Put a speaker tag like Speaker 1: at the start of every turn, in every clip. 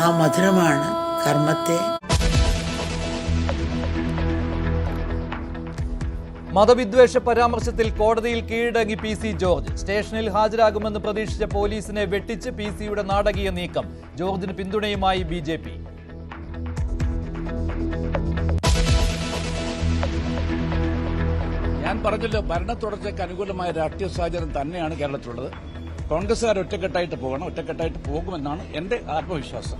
Speaker 1: ആ മധുരമാണ് കർമ്മത്തെ.
Speaker 2: മതവിദ്വേഷ പരാമർശത്തിൽ കോടതിയിൽ കീഴടങ്ങി പി.സി. ജോർജ്. സ്റ്റേഷനിൽ ഹാജരാകുമെന്ന് പ്രതീക്ഷിച്ച പോലീസിനെ വെട്ടിച്ച് പി.സിയുടെ നാടകീയ നീക്കം. ജോർജിന് പിന്തുണയുമായി ബി.ജെ.പി.
Speaker 3: ഞാൻ പറഞ്ഞല്ലോ, ഭരണ തുടർച്ചയ്ക്ക് അനുകൂലമായ രാഷ്ട്രീയ സാഹചര്യം തന്നെയാണ് കേരളത്തിലുള്ളത്. കോൺഗ്രസുകാർ ഒറ്റക്കെട്ടായിട്ട് പോകണം, ഒറ്റക്കെട്ടായിട്ട് പോകുമെന്നാണ് എന്റെ ആത്മവിശ്വാസം.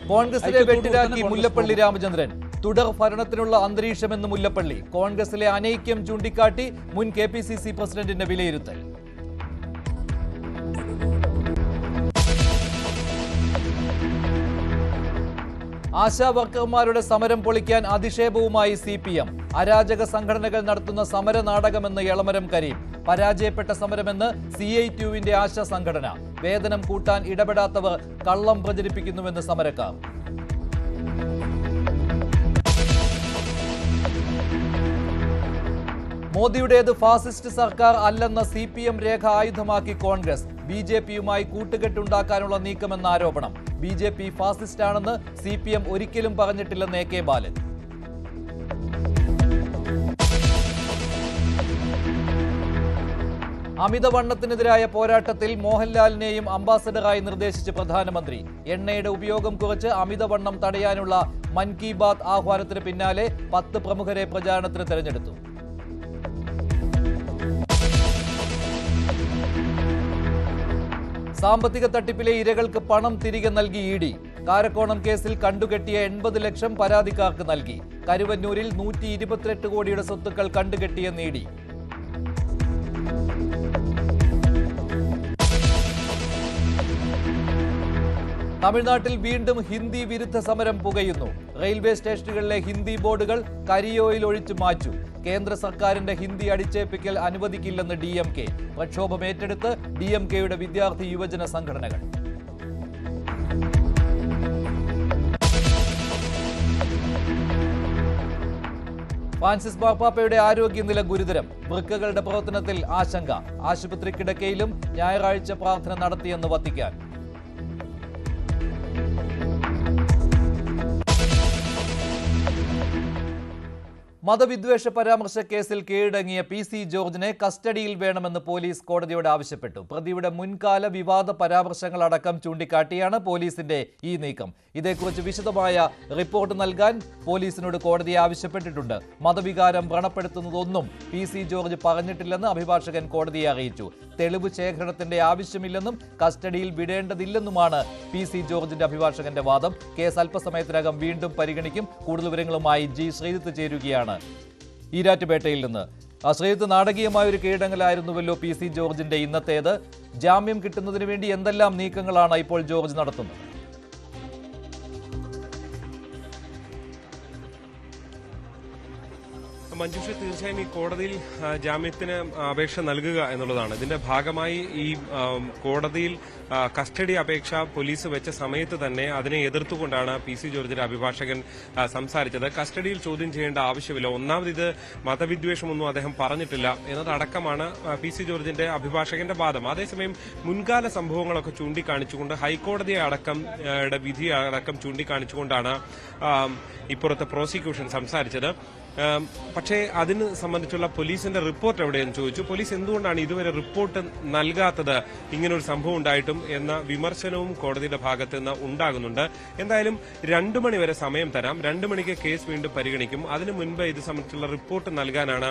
Speaker 2: കോൺഗ്രസിലെ വെട്ടിലാക്കി മുല്ലപ്പള്ളി രാമചന്ദ്രൻ. തുടർ ഭരണത്തിനുള്ള അന്തരീക്ഷമെന്ന് മുല്ലപ്പള്ളി. കോൺഗ്രസിലെ അനൈക്യം ചൂണ്ടിക്കാട്ടി മുൻ KPCC പ്രസിഡന്റിന്റെ വിലയിരുത്തൽ. ആശാ വർക്കർമാരുടെ സമരം പൊളിക്കാൻ അധിക്ഷേപവുമായി CPM. അരാജക സംഘടനകൾ നടത്തുന്ന സമര നാടകമെന്ന് എളമരം കരീം. പരാജയപ്പെട്ട സമരമെന്ന് CITUവിന്റെ ആശാ സംഘടന. വേതനം കൂട്ടാൻ ഇടപെടാത്തവർ കള്ളം പ്രചരിപ്പിക്കുന്നുവെന്ന് സമരക്കാർ. മോദിയുടേത് ഫാസിസ്റ്റ് സർക്കാർ അല്ലെന്ന CPM രേഖ ആയുധമാക്കി കോൺഗ്രസ്. BJPയുമായി കൂട്ടുകെട്ടുണ്ടാക്കാനുള്ള നീക്കമെന്ന ആരോപണം. BJP ഫാസിസ്റ്റാണെന്ന് CPM ഒരിക്കലും പറഞ്ഞിട്ടില്ലെന്ന് AK ബാലൻ. അമിതവണ്ണത്തിനെതിരായ പോരാട്ടത്തിൽ മോഹൻലാലിനെയും അംബാസഡറായി നിർദ്ദേശിച്ച് പ്രധാനമന്ത്രി. എണ്ണയുടെ ഉപയോഗം കുറച്ച് അമിതവണ്ണം തടയാനുള്ള മൻ കി ബാത്ത് ആഹ്വാനത്തിന് പിന്നാലെ 10 പ്രമുഖരെ പ്രചാരണത്തിന് തെരഞ്ഞെടുത്തു. സാമ്പത്തിക തട്ടിപ്പിലെ ഇരകൾക്ക് പണം തിരികെ നൽകി ED. കാരക്കോണം കേസിൽ കണ്ടുകെട്ടിയ 80 ലക്ഷം പരാതിക്കാർക്ക് നൽകി. കരുവന്നൂരിൽ 128 കോടിയുടെ സ്വത്തുക്കൾ കണ്ടുകെട്ടിയെന്ന് ED. തമിഴ്നാട്ടിൽ വീണ്ടും ഹിന്ദി വിരുദ്ധ സമരം പുകയുന്നു. റെയിൽവേ സ്റ്റേഷനുകളിലെ ഹിന്ദി ബോർഡുകൾ കരിയോയിൽ ഒഴിച്ചു മാറ്റും. കേന്ദ്ര സർക്കാരിന്റെ ഹിന്ദി അടിച്ചേൽപ്പിക്കൽ അനുവദിക്കില്ലെന്ന് DMK. പ്രക്ഷോഭം ഏറ്റെടുത്ത് DMKയുടെ വിദ്യാർത്ഥി യുവജന സംഘടനകൾ. ഫ്രാൻസിസ് മാർപ്പാപ്പയുടെ ആരോഗ്യനില ഗുരുതരം. വൃക്കകളുടെ പ്രവർത്തനത്തിൽ ആശങ്ക. ആശുപത്രി കിടക്കയിലും ഞായറാഴ്ച പ്രാർത്ഥന നടത്തിയെന്ന് വത്തിക്കാൻ. മതവിദ്വേഷ പരാമർശ കേസിൽ കീഴടങ്ങിയ പി.സി. ജോർജിനെ കസ്റ്റഡിയിൽ വേണമെന്ന് പോലീസ് കോടതിയോട് ആവശ്യപ്പെട്ടു. പ്രതിയുടെ മുൻകാല വിവാദ പരാമർശങ്ങളടക്കം ചൂണ്ടിക്കാട്ടിയാണ് പോലീസിന്റെ ഈ നീക്കം. ഇതേക്കുറിച്ച് വിശദമായ റിപ്പോർട്ട് നൽകാൻ പോലീസിനോട് കോടതി ആവശ്യപ്പെട്ടിട്ടുണ്ട്. മതവികാരം വ്രണപ്പെടുത്തുന്നതൊന്നും പി.സി. ജോർജ് പറഞ്ഞിട്ടില്ലെന്ന് അഭിഭാഷകൻ കോടതിയെ അറിയിച്ചു. തെളിവ് ശേഖരണത്തിന്റെ ആവശ്യമില്ലെന്നും കസ്റ്റഡിയിൽ വിടേണ്ടതില്ലെന്നുമാണ് പി.സി. ജോർജിന്റെ അഭിഭാഷകന്റെ വാദം. കേസ് അല്പസമയത്തിനകം വീണ്ടും പരിഗണിക്കും. കൂടുതൽ വിവരങ്ങളുമായി G. ശ്രീജിത്ത് ചേരുകയാണ് ഈരാറ്റുപേട്ടയിൽ നിന്ന്. ശ്രീജിത്ത്, നാടകീയമായ ഒരു കീഴടങ്ങലായിരുന്നുവല്ലോ പി.സി. ജോർജിന്റെ ഇന്നത്തേത്. ജാമ്യം കിട്ടുന്നതിന് വേണ്ടി എന്തെല്ലാം നീക്കങ്ങളാണ് ഇപ്പോൾ ജോർജ് നടത്തുന്നത്?
Speaker 4: മഞ്ജുഷ, തീർച്ചയായും ഈ കോടതിയിൽ ജാമ്യത്തിന് അപേക്ഷ നൽകുക എന്നുള്ളതാണ്. ഇതിന്റെ ഭാഗമായി ഈ കോടതിയിൽ കസ്റ്റഡി അപേക്ഷ പോലീസ് വെച്ച സമയത്ത് തന്നെ അതിനെ എതിർത്തുകൊണ്ടാണ് പി.സി. ജോർജിന്റെ അഭിഭാഷകൻ സംസാരിച്ചത്. കസ്റ്റഡിയിൽ ചോദ്യം ചെയ്യേണ്ട ആവശ്യമില്ല, ഒന്നാമത് ഇത് മതവിദ്വേഷമൊന്നും അദ്ദേഹം പറഞ്ഞിട്ടില്ല എന്നതടക്കമാണ് പി.സി. ജോർജിന്റെ അഭിഭാഷകന്റെ വാദം. അതേസമയം മുൻകാല സംഭവങ്ങളൊക്കെ ചൂണ്ടിക്കാണിച്ചുകൊണ്ട് ഹൈക്കോടതിയെ അടക്കം വിധി അടക്കം ചൂണ്ടിക്കാണിച്ചുകൊണ്ടാണ് ഇപ്പുറത്തെ പ്രോസിക്യൂഷൻ സംസാരിച്ചത്. പക്ഷേ അതിന് സംബന്ധിച്ചുള്ള പോലീസിന്റെ റിപ്പോർട്ട് എവിടെയെന്ന് ചോദിച്ചു. പോലീസ് എന്തുകൊണ്ടാണ് ഇതുവരെ റിപ്പോർട്ട് നൽകാത്തത് ഇങ്ങനൊരു സംഭവം ഉണ്ടായിട്ടും എന്ന വിമർശനവും കോടതിയുടെ ഭാഗത്ത് നിന്ന് ഉണ്ടാകുന്നുണ്ട്. എന്തായാലും 2 മണി വരെ സമയം തരാം. 2 മണിക്ക് കേസ് വീണ്ടും പരിഗണിക്കും. അതിനു മുൻപ് ഇത് സംബന്ധിച്ചുള്ള റിപ്പോർട്ട് നൽകാനാണ്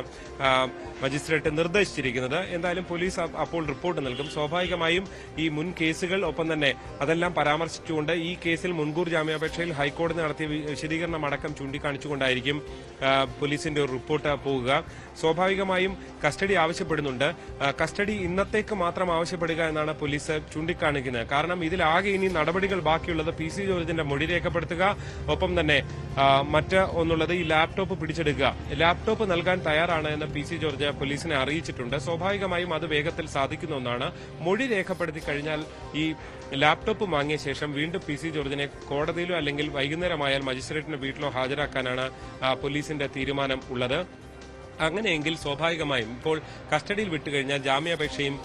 Speaker 4: മജിസ്ട്രേറ്റ് നിർദ്ദേശിച്ചിരിക്കുന്നത്. എന്തായാലും പോലീസ് അപ്പോൾ റിപ്പോർട്ട് നൽകും. സ്വാഭാവികമായും ഈ മുൻ കേസുകൾ ഒപ്പം തന്നെ അതെല്ലാം പരാമർശിച്ചുകൊണ്ട് ഈ കേസിൽ മുൻകൂർ ജാമ്യാപേക്ഷയിൽ ഹൈക്കോടതി നടത്തിയ വിശദീകരണം അടക്കം ചൂണ്ടിക്കാണിച്ചുകൊണ്ടായിരിക്കും പോലീസിന്റെ ഒരു റിപ്പോർട്ട് പോകുക. സ്വാഭാവികമായും കസ്റ്റഡി ആവശ്യപ്പെടുന്നുണ്ട്. കസ്റ്റഡി ഇന്നത്തേക്ക് മാത്രം ആവശ്യപ്പെടുക എന്നാണ് പോലീസ് ചൂണ്ടിക്കാണിക്കുന്നത്. കാരണം ഇതിലാകെ ഇനി നടപടികൾ ബാക്കിയുള്ളത് പി.സി. ജോർജിന്റെ മൊഴി രേഖപ്പെടുത്തുക, ഒപ്പം തന്നെ മറ്റ് ഒന്നുള്ളത് ഈ ലാപ്ടോപ്പ് പിടിച്ചെടുക്കുക. ലാപ്ടോപ്പ് നൽകാൻ തയ്യാറാണ് എന്ന് പി.സി. ജോർജ് പോലീസിനെ അറിയിച്ചിട്ടുണ്ട്. സ്വാഭാവികമായും അത് വേഗത്തിൽ സാധിക്കുന്ന ഒന്നാണ്. മൊഴി രേഖപ്പെടുത്തി കഴിഞ്ഞാൽ ഈ ലാപ്ടോപ്പ് വാങ്ങിയ ശേഷം വീണ്ടും പി.സി. ജോർജിനെ കോടതിയിലോ അല്ലെങ്കിൽ വൈകുന്നേരമായാൽ മജിസ്ട്രേറ്റിന്റെ വീട്ടിലോ ഹാജരാക്കാനാണ് പോലീസിന്റെ തീരുമാനം ഉള്ളത്. അങ്ങനെയെങ്കിൽ സ്വാഭാവികമായും ഇപ്പോൾ കസ്റ്റഡിയിൽ വിട്ടുകഴിഞ്ഞാൽ ജാമ്യാപേക്ഷയും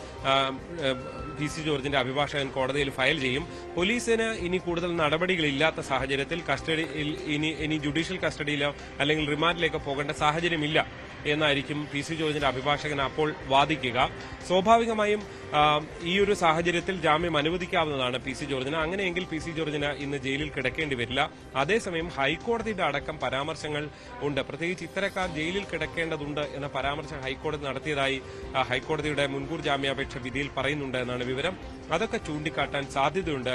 Speaker 4: പി സി ജോർജിന്റെ അഭിഭാഷകൻ കോടതിയിൽ ഫയൽ ചെയ്യും. പോലീസിന് ഇനി കൂടുതൽ നടപടികളില്ലാത്ത സാഹചര്യത്തിൽ കസ്റ്റഡിയിൽ ഇനി ജുഡീഷ്യൽ കസ്റ്റഡിയിലോ അല്ലെങ്കിൽ റിമാൻഡിലേക്കോ പോകേണ്ട സാഹചര്യമില്ല എന്നായിരിക്കും പി സി ജോർജിന്റെ അഭിഭാഷകൻ അപ്പോൾ വാദിക്കുക. സ്വാഭാവികമായും ഈ ഒരു സാഹചര്യത്തിൽ ജാമ്യം അനുവദിക്കാവുന്നതാണ് പി സി ജോർജിന്. അങ്ങനെയെങ്കിൽ പി സി ജോർജിന് ഇന്ന് ജയിലിൽ കിടക്കേണ്ടി വരില്ല. അതേസമയം ഹൈക്കോടതിയുടെ അടക്കം പരാമർശങ്ങൾ ഉണ്ട്. പ്രത്യേകിച്ച് ഇത്തരക്കാർ ജയിലിൽ കിടക്കേണ്ടതുണ്ട് എന്ന പരാമർശം ഹൈക്കോടതി നടത്തിയതായി ഹൈക്കോടതിയുടെ മുൻകൂർ ജാമ്യാപേക്ഷ വിധിയിൽ പറയുന്നുണ്ട് എന്നാണ് വിവരം. അതൊക്കെ ചൂണ്ടിക്കാട്ടാൻ സാധ്യതയുണ്ട്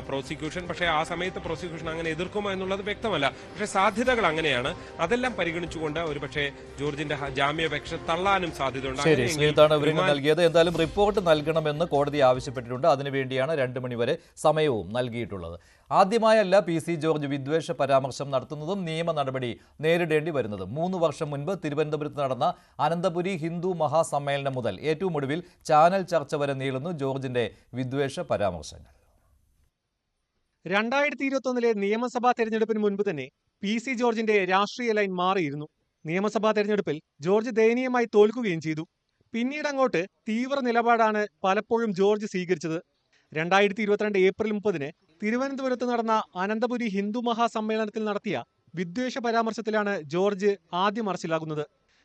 Speaker 4: പ്രോസിക്യൂഷൻ. പക്ഷേ ആ സമയത്ത് പ്രോസിക്യൂഷൻ അങ്ങനെ എതിർക്കുമോ എന്നുള്ളത് വ്യക്തമല്ല. പക്ഷേ സാധ്യതകൾ അങ്ങനെയാണ്. അതെല്ലാം പരിഗണിച്ചുകൊണ്ട് ഒരുപക്ഷെ ജോർജിന്റെ ജാമ്യാപേക്ഷ തള്ളാനും സാധ്യതയുണ്ട്.
Speaker 2: നൽകിയത് എന്തായാലും റിപ്പോർട്ട് നൽകണമെന്ന് കോടതി ആവശ്യപ്പെട്ടിട്ടുണ്ട്. അതിനുവേണ്ടിയാണ് 2 മണിവരെ സമയവും നൽകിയിട്ടുള്ളത്. ആദ്യമായല്ല പി സി ജോർജ് വിദ്വേഷ പരാമർശം നടത്തുന്നതും നിയമ നടപടി നേരിടേണ്ടി വരുന്നതും. 3 വർഷം മുൻപ് തിരുവനന്തപുരത്ത് നടന്ന അനന്തപുരി ഹിന്ദു മഹാസമ്മേളനം മുതൽ ഏറ്റവും ഒടുവിൽ ചാനൽ ചർച്ച വരെ നീളുന്നു ജോർജിന്റെ വിദ്വേഷ പരാമർശങ്ങൾ.
Speaker 5: 2021 നിയമസഭാ തെരഞ്ഞെടുപ്പിന് മുൻപ് തന്നെ പി സി ജോർജിന്റെ രാഷ്ട്രീയ ലൈൻ മാറിയിരുന്നു. നിയമസഭാ തെരഞ്ഞെടുപ്പിൽ ജോർജ് ദയനീയമായി തോൽക്കുകയും ചെയ്തു. പിന്നീട് അങ്ങോട്ട് തീവ്ര നിലപാടാണ് പലപ്പോഴും ജോർജ് സ്വീകരിച്ചത്. 2022 ഏപ്രിൽ 30 തിരുവനന്തപുരത്ത് നടന്ന അനന്തപുരി ഹിന്ദു മഹാസമ്മേളനത്തിൽ നടത്തിയ വിദ്വേഷ പരാമർശത്തിലാണ് ജോർജ് ആദ്യം അറസ്റ്റിലാകുന്നത്.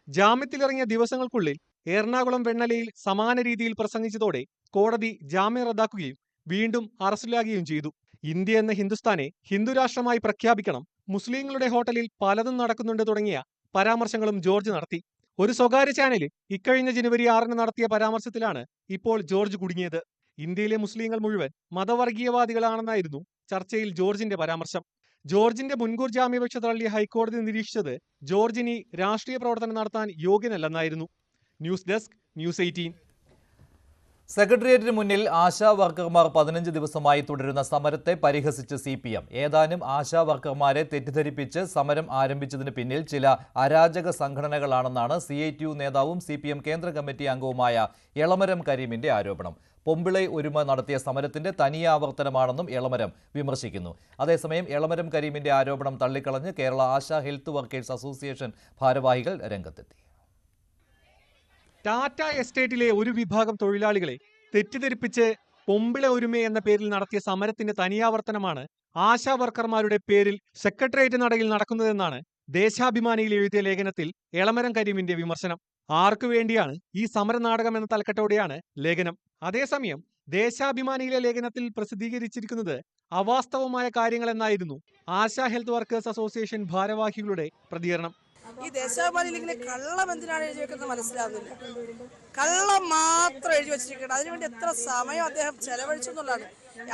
Speaker 5: ജാമ്യത്തിലിറങ്ങിയ ദിവസങ്ങൾക്കുള്ളിൽ എറണാകുളം വെണ്ണലയിൽ സമാന രീതിയിൽ പ്രസംഗിച്ചതോടെ കോടതി ജാമ്യം റദ്ദാക്കുകയും വീണ്ടും അറസ്റ്റിലാകുകയും ചെയ്തു. ഇന്ത്യ എന്ന ഹിന്ദുസ്ഥാനെ ഹിന്ദുരാഷ്ട്രമായി പ്രഖ്യാപിക്കണം, മുസ്ലിങ്ങളുടെ ഹോട്ടലിൽ പലതും നടക്കുന്നുണ്ട് തുടങ്ങിയ പരാമർശങ്ങളും ജോർജ് നടത്തി. ഒരു സ്വകാര്യ ചാനലിൽ ഇക്കഴിഞ്ഞ ജനുവരി 6 നടത്തിയ പരാമർശത്തിലാണ് ഇപ്പോൾ ജോർജ് കുടുങ്ങിയത്. ഇന്ത്യയിലെ മുസ്ലിങ്ങൾ മുഴുവൻ മതവർഗീയവാദികളാണെന്നായിരുന്നു ചർച്ചയിൽ ജോർജിന്റെ പരാമർശം. ജോർജിന്റെ മുൻകൂർ ജാമ്യാപേക്ഷ തള്ളിയ ഹൈക്കോടതി നിരീക്ഷിച്ചത് ജോർജിനി രാഷ്ട്രീയ പ്രവർത്തനം നടത്താൻ യോഗ്യനല്ലെന്നായിരുന്നു. News desk, news 18.
Speaker 2: സെക്രട്ടേറിയറ്റിന് മുന്നിൽ ആശാ വർക്കർമാർ 15 ദിവസമായി തുടരുന്ന സമരത്തെ പരിഹസിച്ച് CPM. ഏതാനും ആശാ വർക്കർമാരെ തെറ്റിദ്ധരിപ്പിച്ച് സമരം ആരംഭിച്ചതിന് പിന്നിൽ ചില അരാജക സംഘടനകളാണെന്നാണ് CITU നേതാവും CPM കേന്ദ്ര കമ്മിറ്റി അംഗവുമായ എളമരം കരീമിന്റെ ആരോപണം. പൊമ്പിളൈ ഒരുമ നടത്തിയ സമരത്തിന്റെ തനിയാവർത്തനമാണെന്നും എളമരം വിമർശിക്കുന്നു. അതേസമയം എളമരം കരീമിന്റെ ആരോപണം തള്ളിക്കളഞ്ഞ് Kerala ASHA health workers association ഭാരവാഹികൾ രംഗത്തെത്തി.
Speaker 5: ടാറ്റ എസ്റ്റേറ്റിലെ ഒരു വിഭാഗം തൊഴിലാളികളെ തെറ്റിദ്ധരിപ്പിച്ച് പൊമ്പിള ഒരുമ എന്ന പേരിൽ നടത്തിയ സമരത്തിന്റെ തനിയാവർത്തനമാണ് ആശാ വർക്കർമാരുടെ പേരിൽ സെക്രട്ടേറിയറ്റ് നടയിൽ നടക്കുന്നതെന്നാണ് ദേശാഭിമാനിയിൽ എഴുതിയ ലേഖനത്തിൽ എളമരം കരീമിന്റെ വിമർശനം. ആർക്കു വേണ്ടിയാണ് ഈ സമരനാടകം എന്ന തലക്കെട്ടോടെയാണ് ലേഖനം. അതേസമയം ദേശാഭിമാനിയിലെ ലേഖനത്തിൽ പ്രസിദ്ധീകരിച്ചിരിക്കുന്നത് അവാസ്തവമായ കാര്യങ്ങളെന്നായിരുന്നു ആശാ ഹെൽത്ത് വർക്കേഴ്സ് അസോസിയേഷൻ ഭാരവാഹികളുടെ പ്രതികരണം.
Speaker 6: ഈ ദേശാഭിമാനിയിൽ ഇങ്ങനെ കള്ളം എന്തിനാണ് എഴുതി വെക്കുന്നത് മനസ്സിലാവുന്നില്ല. കള്ളം മാത്രം എഴുതി വെച്ചിരിക്കണം. അതിനുവേണ്ടി എത്ര സമയം അദ്ദേഹം ചെലവഴിച്ചു എന്നുള്ളതാണ്.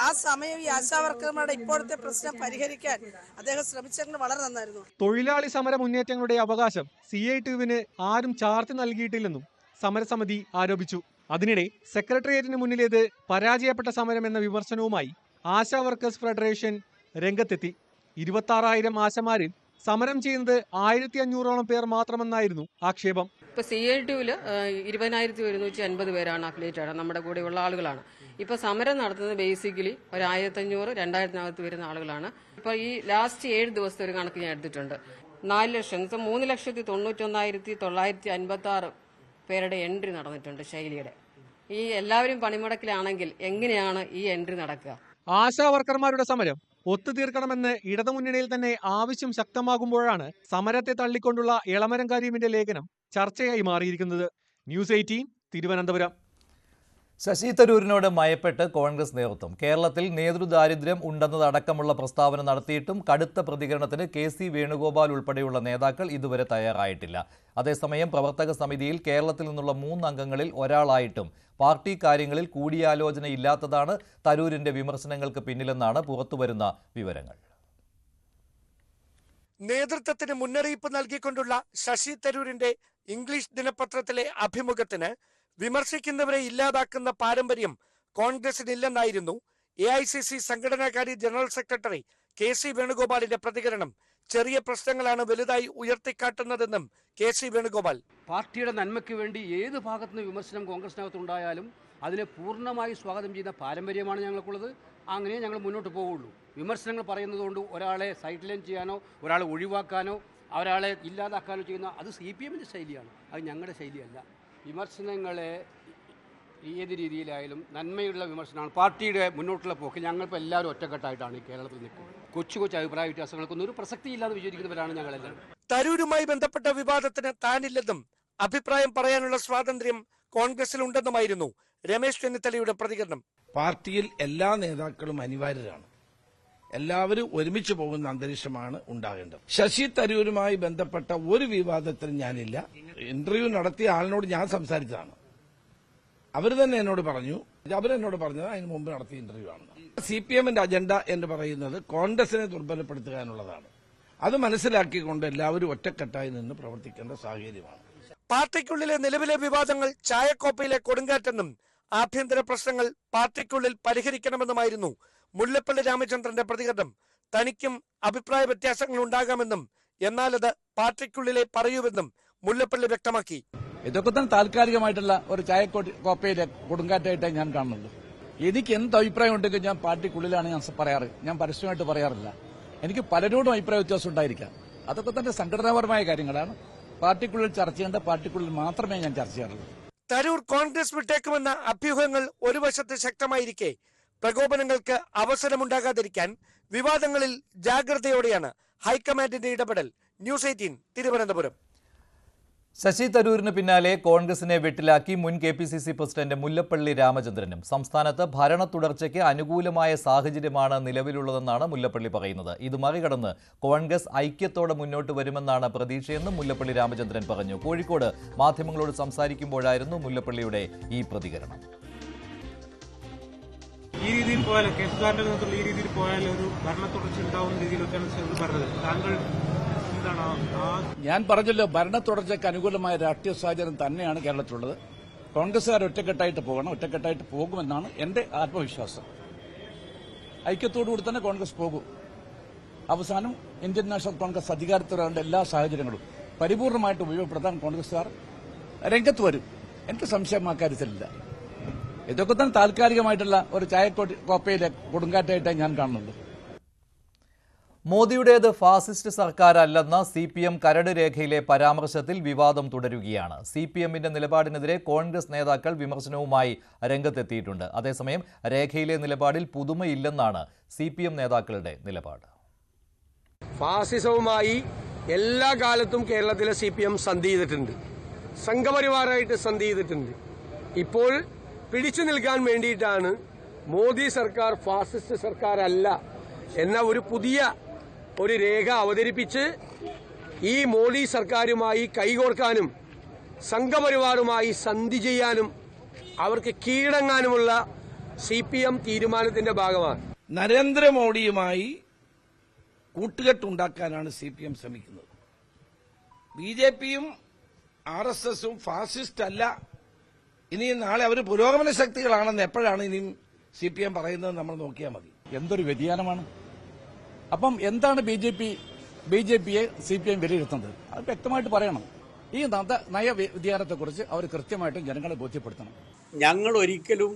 Speaker 6: ആ സമയം ഈ ആശാവർക്കർമാരുടെ ഇപ്പോഴത്തെ പ്രശ്നം പരിഹരിക്കാൻ അദ്ദേഹം ശ്രമിച്ചത് വളരെ നന്നായിരുന്നു.
Speaker 5: തൊഴിലാളി സമര മുന്നേറ്റങ്ങളുടെ അവകാശം CITUവിന് ആരും ചാർത്തി നൽകിയിട്ടില്ലെന്നും സമരസമിതി ആരോപിച്ചു. അതിനിടെ സെക്രട്ടേറിയറ്റിന് മുന്നിലേത് പരാജയപ്പെട്ട സമരം എന്ന വിമർശനവുമായി ആശാ വർക്കേഴ്സ് ഫെഡറേഷൻ രംഗത്തെത്തി. 26,000 ആശമാരിൽ സമരം ചെയ്യുന്നത് 1,500ഓളം പേർ മാത്രമെന്നായിരുന്നു ആക്ഷേപം.
Speaker 7: ഇപ്പോൾ CITUവിൽ 20,150 പേരാണ് അഫിലിയേറ്റഡ്, നമ്മുടെ കൂടെയുള്ള ആളുകളാണ്. ഇപ്പോൾ സമരം നടത്തുന്നത് ബേസിക്കലി 1,500, 2,000 വരുന്ന ആളുകളാണ്. ഇപ്പോൾ ഈ ലാസ്റ്റ് 7 ദിവസത്തെ ഒരു കണക്ക് ഞാൻ എടുത്തിട്ടുണ്ട്. 4 ലക്ഷം 3,91,956 പേരുടെ എൻട്രി നടന്നിട്ടുണ്ട് ശൈലിയുടെ. ഈ എല്ലാവരും പണിമുടക്കിലാണെങ്കിൽ എങ്ങനെയാണ് ഈ എൻട്രി നടക്കുക?
Speaker 5: ആശാ വർക്കർമാരുടെ സമരം ഒത്തുതീർക്കണമെന്ന് ഇടതുമുന്നണിയിൽ തന്നെ ആവശ്യം ശക്തമാകുമ്പോഴാണ് സമരത്തെ തള്ളിക്കൊണ്ടുള്ള എളമരം കരീമിന്റെ ലേഖനം ചർച്ചയായി മാറിയിരിക്കുന്നത്. ന്യൂസ് 18 തിരുവനന്തപുരം.
Speaker 2: ശശി തരൂരിനോട് മയപ്പെട്ട് കോൺഗ്രസ് നേതൃത്വം. കേരളത്തിൽ നേതൃദാരിദ്ര്യം ഉണ്ടെന്നതടക്കമുള്ള പ്രസ്താവന നടത്തിയിട്ടും കടുത്ത പ്രതികരണത്തിന് KC വേണുഗോപാൽ ഉൾപ്പെടെയുള്ള നേതാക്കൾ ഇതുവരെ തയ്യാറായിട്ടില്ല. അതേസമയം പ്രവർത്തക സമിതിയിൽ കേരളത്തിൽ നിന്നുള്ള 3 അംഗങ്ങളിൽ ഒരാളായിട്ടും പാർട്ടി കാര്യങ്ങളിൽ കൂടിയാലോചനയില്ലാത്തതാണ് തരൂരിന്റെ വിമർശനങ്ങൾക്ക് പിന്നിലെന്നാണ് പുറത്തുവരുന്ന വിവരങ്ങൾ.
Speaker 8: നേതൃത്വത്തിന് മുന്നറിയിപ്പ് നൽകിക്കൊണ്ടുള്ള ശശി തരൂരിന്റെ ഇംഗ്ലീഷ് ദിനപത്രത്തിലെ അഭിമുഖത്തിന് വിമർശിക്കുന്നവരെ ഇല്ലാതാക്കുന്ന പാരമ്പര്യം കോൺഗ്രസിനില്ലെന്നായിരുന്നു AICC സംഘടനാകാരി ജനറൽ സെക്രട്ടറി KC വേണുഗോപാലിന്റെ പ്രതികരണം. ചെറിയ പ്രശ്നങ്ങളാണ് വലുതായി ഉയർത്തിക്കാട്ടുന്നതെന്നും KC വേണുഗോപാൽ.
Speaker 9: പാർട്ടിയുടെ നന്മയ്ക്ക് വേണ്ടി ഏത് ഭാഗത്തുനിന്ന് വിമർശനം കോൺഗ്രസിനകത്തുണ്ടായാലും അതിനെ പൂർണ്ണമായി സ്വാഗതം ചെയ്യുന്ന പാരമ്പര്യമാണ് ഞങ്ങൾക്കുള്ളത്. അങ്ങനെ ഞങ്ങൾ മുന്നോട്ട് പോവുള്ളൂ. വിമർശനങ്ങൾ പറയുന്നതുകൊണ്ട് ഒരാളെ സൈഡ് ലൈൻ ചെയ്യാനോ ഒരാളെ ഒഴിവാക്കാനോ ഒരാളെ ഇല്ലാതാക്കാനോ ചെയ്യുന്ന അത് CPMന്റെ ശൈലിയാണ്, അത് ഞങ്ങളുടെ ശൈലിയല്ല. വിമർശനങ്ങളെ ഏത് രീതിയിലായാലും നന്മയുള്ള വിമർശനമാണ് പാർട്ടിയുടെ മുന്നോട്ടുള്ള പോക്ക്. ഞങ്ങളിപ്പോൾ എല്ലാവരും ഒറ്റക്കെട്ടായിട്ടാണ് ഈ കേരളത്തിൽ നിൽക്കുന്നത്. കൊച്ചു അഭിപ്രായ വ്യത്യാസങ്ങൾക്കൊന്നും ഒരു പ്രസക്തിയില്ലാതെ വിചാരിക്കുന്നവരാണ് ഞങ്ങളെല്ലാം.
Speaker 8: തരൂരുമായി ബന്ധപ്പെട്ട വിവാദത്തിന് താനില്ലെന്നും അഭിപ്രായം പറയാനുള്ള സ്വാതന്ത്ര്യം കോൺഗ്രസിലുണ്ടെന്നുമായിരുന്നു രമേശ് ചെന്നിത്തലയുടെ പ്രതികരണം.
Speaker 10: പാർട്ടിയിൽ എല്ലാ നേതാക്കളും അനിവാര്യരാണ്. എല്ലാവരും ഒരുമിച്ച് പോകുന്ന അന്തരീക്ഷമാണ് ഉണ്ടാകേണ്ടത്. ശശി തരൂരുമായി ബന്ധപ്പെട്ട ഒരു വിവാദത്തിനും ഞാനില്ല. ഇന്റർവ്യൂ നടത്തിയ ആളിനോട് ഞാൻ സംസാരിച്ചതാണ്. അവർ തന്നെ എന്നോട് പറഞ്ഞു, അവരെന്നോട് പറഞ്ഞത് അതിന് മുമ്പ് നടത്തിയ ഇന്റർവ്യൂ ആണ്. CPMന്റെ അജണ്ട എന്ന് പറയുന്നത് കോൺഗ്രസിനെ ദുർബലപ്പെടുത്തുക എന്നുള്ളതാണ്. അത് മനസ്സിലാക്കിക്കൊണ്ട് എല്ലാവരും ഒറ്റക്കെട്ടായി നിന്ന് പ്രവർത്തിക്കേണ്ട സാഹചര്യമാണ്.
Speaker 8: പാർട്ടിക്കുള്ളിലെ നിലവിലെ വിവാദങ്ങൾ ചായക്കോപ്പയിലെ കൊടുങ്കാറ്റെന്നും ആഭ്യന്തര പ്രശ്നങ്ങൾ പാർട്ടിക്കുള്ളിൽ പരിഹരിക്കണമെന്നുമായിരുന്നു മുല്ലപ്പള്ളി രാമചന്ദ്രന്റെ പ്രതികരണം. തനിക്കും അഭിപ്രായ വ്യത്യാസങ്ങൾ ഉണ്ടാകാമെന്നും എന്നാൽ അത് പാർട്ടിക്കുള്ളിലെ പറയൂവെന്നും മുല്ലപ്പള്ളി വ്യക്തമാക്കി.
Speaker 3: ഇതൊക്കെ തന്നെ താൽക്കാലികമായിട്ടുള്ള ഒരു ചായക്കോപ്പയിലെ കൊടുങ്കാറ്റായിട്ടേ ഞാൻ കാണുന്നുള്ളൂ. എനിക്ക് എന്ത് അഭിപ്രായം ഉണ്ടെങ്കിൽ ഞാൻ പാർട്ടിക്കുള്ളിലാണ് ഞാൻ പറയാറ്. ഞാൻ പരസ്യമായിട്ട് പറയാറില്ല. എനിക്ക് പലരോടും അഭിപ്രായ വ്യത്യാസം ഉണ്ടായിരിക്കാം. അതൊക്കെ തന്നെ സംഘടനാപരമായ കാര്യങ്ങളാണ്. പാർട്ടിക്കുള്ളിൽ ചർച്ച ചെയ്യേണ്ട പാർട്ടിക്കുള്ളിൽ മാത്രമേ ഞാൻ ചർച്ച ചെയ്യാറുള്ളൂ.
Speaker 8: തരൂർ കോൺഗ്രസ് വിട്ടേക്കുമെന്ന അഭ്യൂഹങ്ങൾ ഒരു വശത്ത് ശക്തമായിരിക്കെ പ്രകോപനങ്ങൾക്ക് അവസരമുണ്ടാകാതിരിക്കാൻ വിവാദങ്ങളിൽ ജാഗ്രതയോടെയാണ് ഹൈക്കമാൻഡിന്റെ ഇടപെടൽ. ന്യൂസ് 18 തിരുവനന്തപുരം.
Speaker 2: ശശി തരൂരിന് പിന്നാലെ കോൺഗ്രസിനെ വെട്ടിലാക്കി മുൻ KPCC പ്രസിഡന്റ് മുല്ലപ്പള്ളി രാമചന്ദ്രനും. സംസ്ഥാനത്ത് ഭരണ തുടർച്ചയ്ക്ക് അനുകൂലമായ സാഹചര്യമാണ് നിലവിലുള്ളതെന്നാണ് മുല്ലപ്പള്ളി പറയുന്നത്. ഇത് മറികടന്ന് കോൺഗ്രസ് ഐക്യത്തോടെ മുന്നോട്ട് വരുമെന്നാണ് പ്രതീക്ഷയെന്നും മുല്ലപ്പള്ളി രാമചന്ദ്രൻ പറഞ്ഞു. കോഴിക്കോട് മാധ്യമങ്ങളോട് സംസാരിക്കുമ്പോഴായിരുന്നു മുല്ലപ്പള്ളിയുടെ ഈ പ്രതികരണം.
Speaker 11: ഈ രീതിയിൽ പോയാൽ കേസുകാരുടെ നേതൃത്വത്തിൽ ഈ രീതിയിൽ പോയാൽ ഒരു ഭരണ തുടർച്ച ഉണ്ടാവുന്ന രീതിയിലൊക്കെയാണ് പറഞ്ഞത്. താങ്കൾ
Speaker 3: ഞാൻ പറഞ്ഞല്ലോ, ഭരണ തുടർച്ചയ്ക്ക് അനുകൂലമായ രാഷ്ട്രീയ സാഹചര്യം തന്നെയാണ് കേരളത്തിലുള്ളത്. കോൺഗ്രസുകാർ ഒറ്റക്കെട്ടായിട്ട് പോകണം, ഒറ്റക്കെട്ടായിട്ട് പോകുമെന്നാണ് എന്റെ ആത്മവിശ്വാസം. ഐക്യത്തോടുകൂടി തന്നെ കോൺഗ്രസ് പോകും. അവസാനം ഇന്ത്യൻ നാഷണൽ കോൺഗ്രസ് അധികാരത്തിൽ വരേണ്ട എല്ലാ സാഹചര്യങ്ങളും പരിപൂർണമായിട്ട് ഉപയോഗപ്പെടുത്താൻ കോൺഗ്രസുകാർ രംഗത്ത് വരും. എനിക്ക് സംശയം ആ കാര്യത്തിലില്ല. ഇതൊക്കെ തന്നെ താൽക്കാലികമായിട്ടുള്ള ഒരു ചായക്കോപ്പയിലെ കൊടുങ്കാറ്റായിട്ടേ ഞാൻ കാണുന്നുള്ളൂ.
Speaker 2: മോദിയുടേത് ഫാസിസ്റ്റ് സർക്കാരല്ലെന്ന CPM കരട് രേഖയിലെ പരാമർശത്തിൽ വിവാദം തുടരുകയാണ്. CPMന്റെ നിലപാടിനെതിരെ കോൺഗ്രസ് നേതാക്കൾ വിമർശനവുമായി രംഗത്തെത്തിയിട്ടുണ്ട്. അതേസമയം രേഖയിലെ നിലപാടിൽ പുതുമയില്ലെന്നാണ് CPM നേതാക്കളുടെ നിലപാട്.
Speaker 8: ഫാസിസവുമായി എല്ലാ കാലത്തും കേരളത്തിലെ CPM സന്ധി ചെയ്തിട്ടുണ്ട്, സംഘപരിവാറായിട്ട് സന്ധി ചെയ്തിട്ടുണ്ട്. ഇപ്പോൾ പിടിച്ചു നിൽക്കാൻ വേണ്ടിയിട്ടാണ് മോദി സർക്കാർ ഫാസിസ്റ്റ് സർക്കാർ അല്ല എന്ന ഒരു പുതിയ ഒരു രേഖ അവതരിപ്പിച്ച് ഈ മോദി സർക്കാരുമായി കൈകോർക്കാനും സംഘപരിവാറുമായി സന്ധി ചെയ്യാനും അവർക്ക് കീഴടങ്ങാനുമുള്ള CPM തീരുമാനത്തിന്റെ ഭാഗമാണ്.
Speaker 10: നരേന്ദ്രമോദിയുമായി കൂട്ടുകെട്ടുണ്ടാക്കാനാണ് CPM ശ്രമിക്കുന്നത്. BJPയും RSSും ഫാസിസ്റ്റ് അല്ല, ഇനി നാളെ അവർ പുരോഗമന ശക്തികളാണെന്ന് എപ്പോഴാണ് ഇനിയും CPM പറയുന്നത് നമ്മൾ നോക്കിയാൽ മതി.
Speaker 3: എന്തൊരു വ്യതിയാനമാണ്. അപ്പം എന്താണ് BJPയെ CPM വിലയിരുത്തുന്നത്? അത് വ്യക്തമായിട്ട് പറയണം. ഈ നയ വ്യതിയാനത്തെക്കുറിച്ച് അവർ കൃത്യമായിട്ടും ജനങ്ങളെ ബോധ്യപ്പെടുത്തണം.
Speaker 12: ഞങ്ങൾ ഒരിക്കലും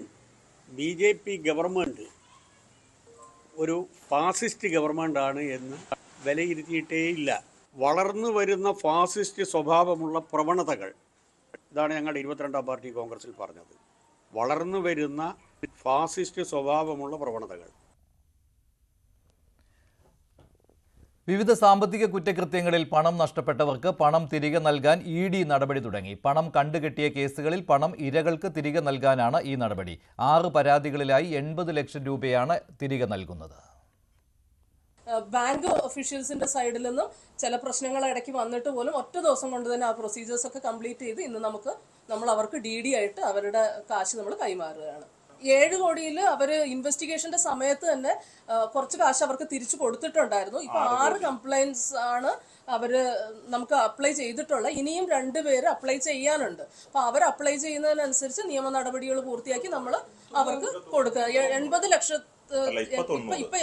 Speaker 12: BJP ഗവൺമെന്റ് ഒരു ഫാസിസ്റ്റ് ഗവൺമെന്റാണ് എന്ന് വിലയിരുത്തിയിട്ടേയില്ല. വളർന്നു വരുന്ന ഫാസിസ്റ്റ് സ്വഭാവമുള്ള പ്രവണതകൾ, ഇതാണ് ഞങ്ങളുടെ 22ാം പാർട്ടി കോൺഗ്രസിൽ പറഞ്ഞത്. വളർന്നു വരുന്ന ഫാസിസ്റ്റ് സ്വഭാവമുള്ള പ്രവണതകൾ.
Speaker 2: വിവിധ സാമ്പത്തിക കുറ്റകൃത്യങ്ങളിൽ പണം നഷ്ടപ്പെട്ടവർക്ക് പണം തിരികെ നൽകാൻ ED നടപടി തുടങ്ങി. പണം കണ്ടുകെട്ടിയ കേസുകളിൽ പണം ഇരകൾക്ക് തിരികെ നൽകാനാണ് ഈ നടപടി. 6 പരാതികളിലായി 80 ലക്ഷം രൂപയാണ് തിരികെ നൽകുന്നത്.
Speaker 13: ബാങ്ക് ഒഫീഷ്യൽസിന്റെ സൈഡിൽ നിന്നും ചില പ്രശ്നങ്ങൾ ഇടയ്ക്ക് വന്നിട്ട് പോലും ഒറ്റ ദിവസം കൊണ്ട് തന്നെ ആ പ്രൊസീജിയേഴ്സ് ഒക്കെ കംപ്ലീറ്റ് ചെയ്ത് ഇന്ന് നമ്മൾ അവർക്ക് DD ആയിട്ട് അവരുടെ കാശ് നമ്മൾ കൈമാറുകയാണ്. 7 കോടിയിൽ അവർ ഇൻവെസ്റ്റിഗേഷന്റെ സമയത്ത് തന്നെ കുറച്ച് കാശ് അവർക്ക് തിരിച്ചു കൊടുത്തിട്ടുണ്ടായിരുന്നു. ഇപ്പൊ 6 കംപ്ലൈന്റ്സ് ആണ് അവര് നമുക്ക് അപ്ലൈ ചെയ്തിട്ടുള്ള. ഇനിയും 2 പേര് അപ്ലൈ ചെയ്യാനുണ്ട്. അപ്പൊ അവർ അപ്ലൈ ചെയ്യുന്നതിനനുസരിച്ച് നിയമ നടപടികൾ പൂർത്തിയാക്കി നമ്മൾ അവർക്ക് കൊടുക്കുക. 80 ലക്ഷം ഇപ്പൊ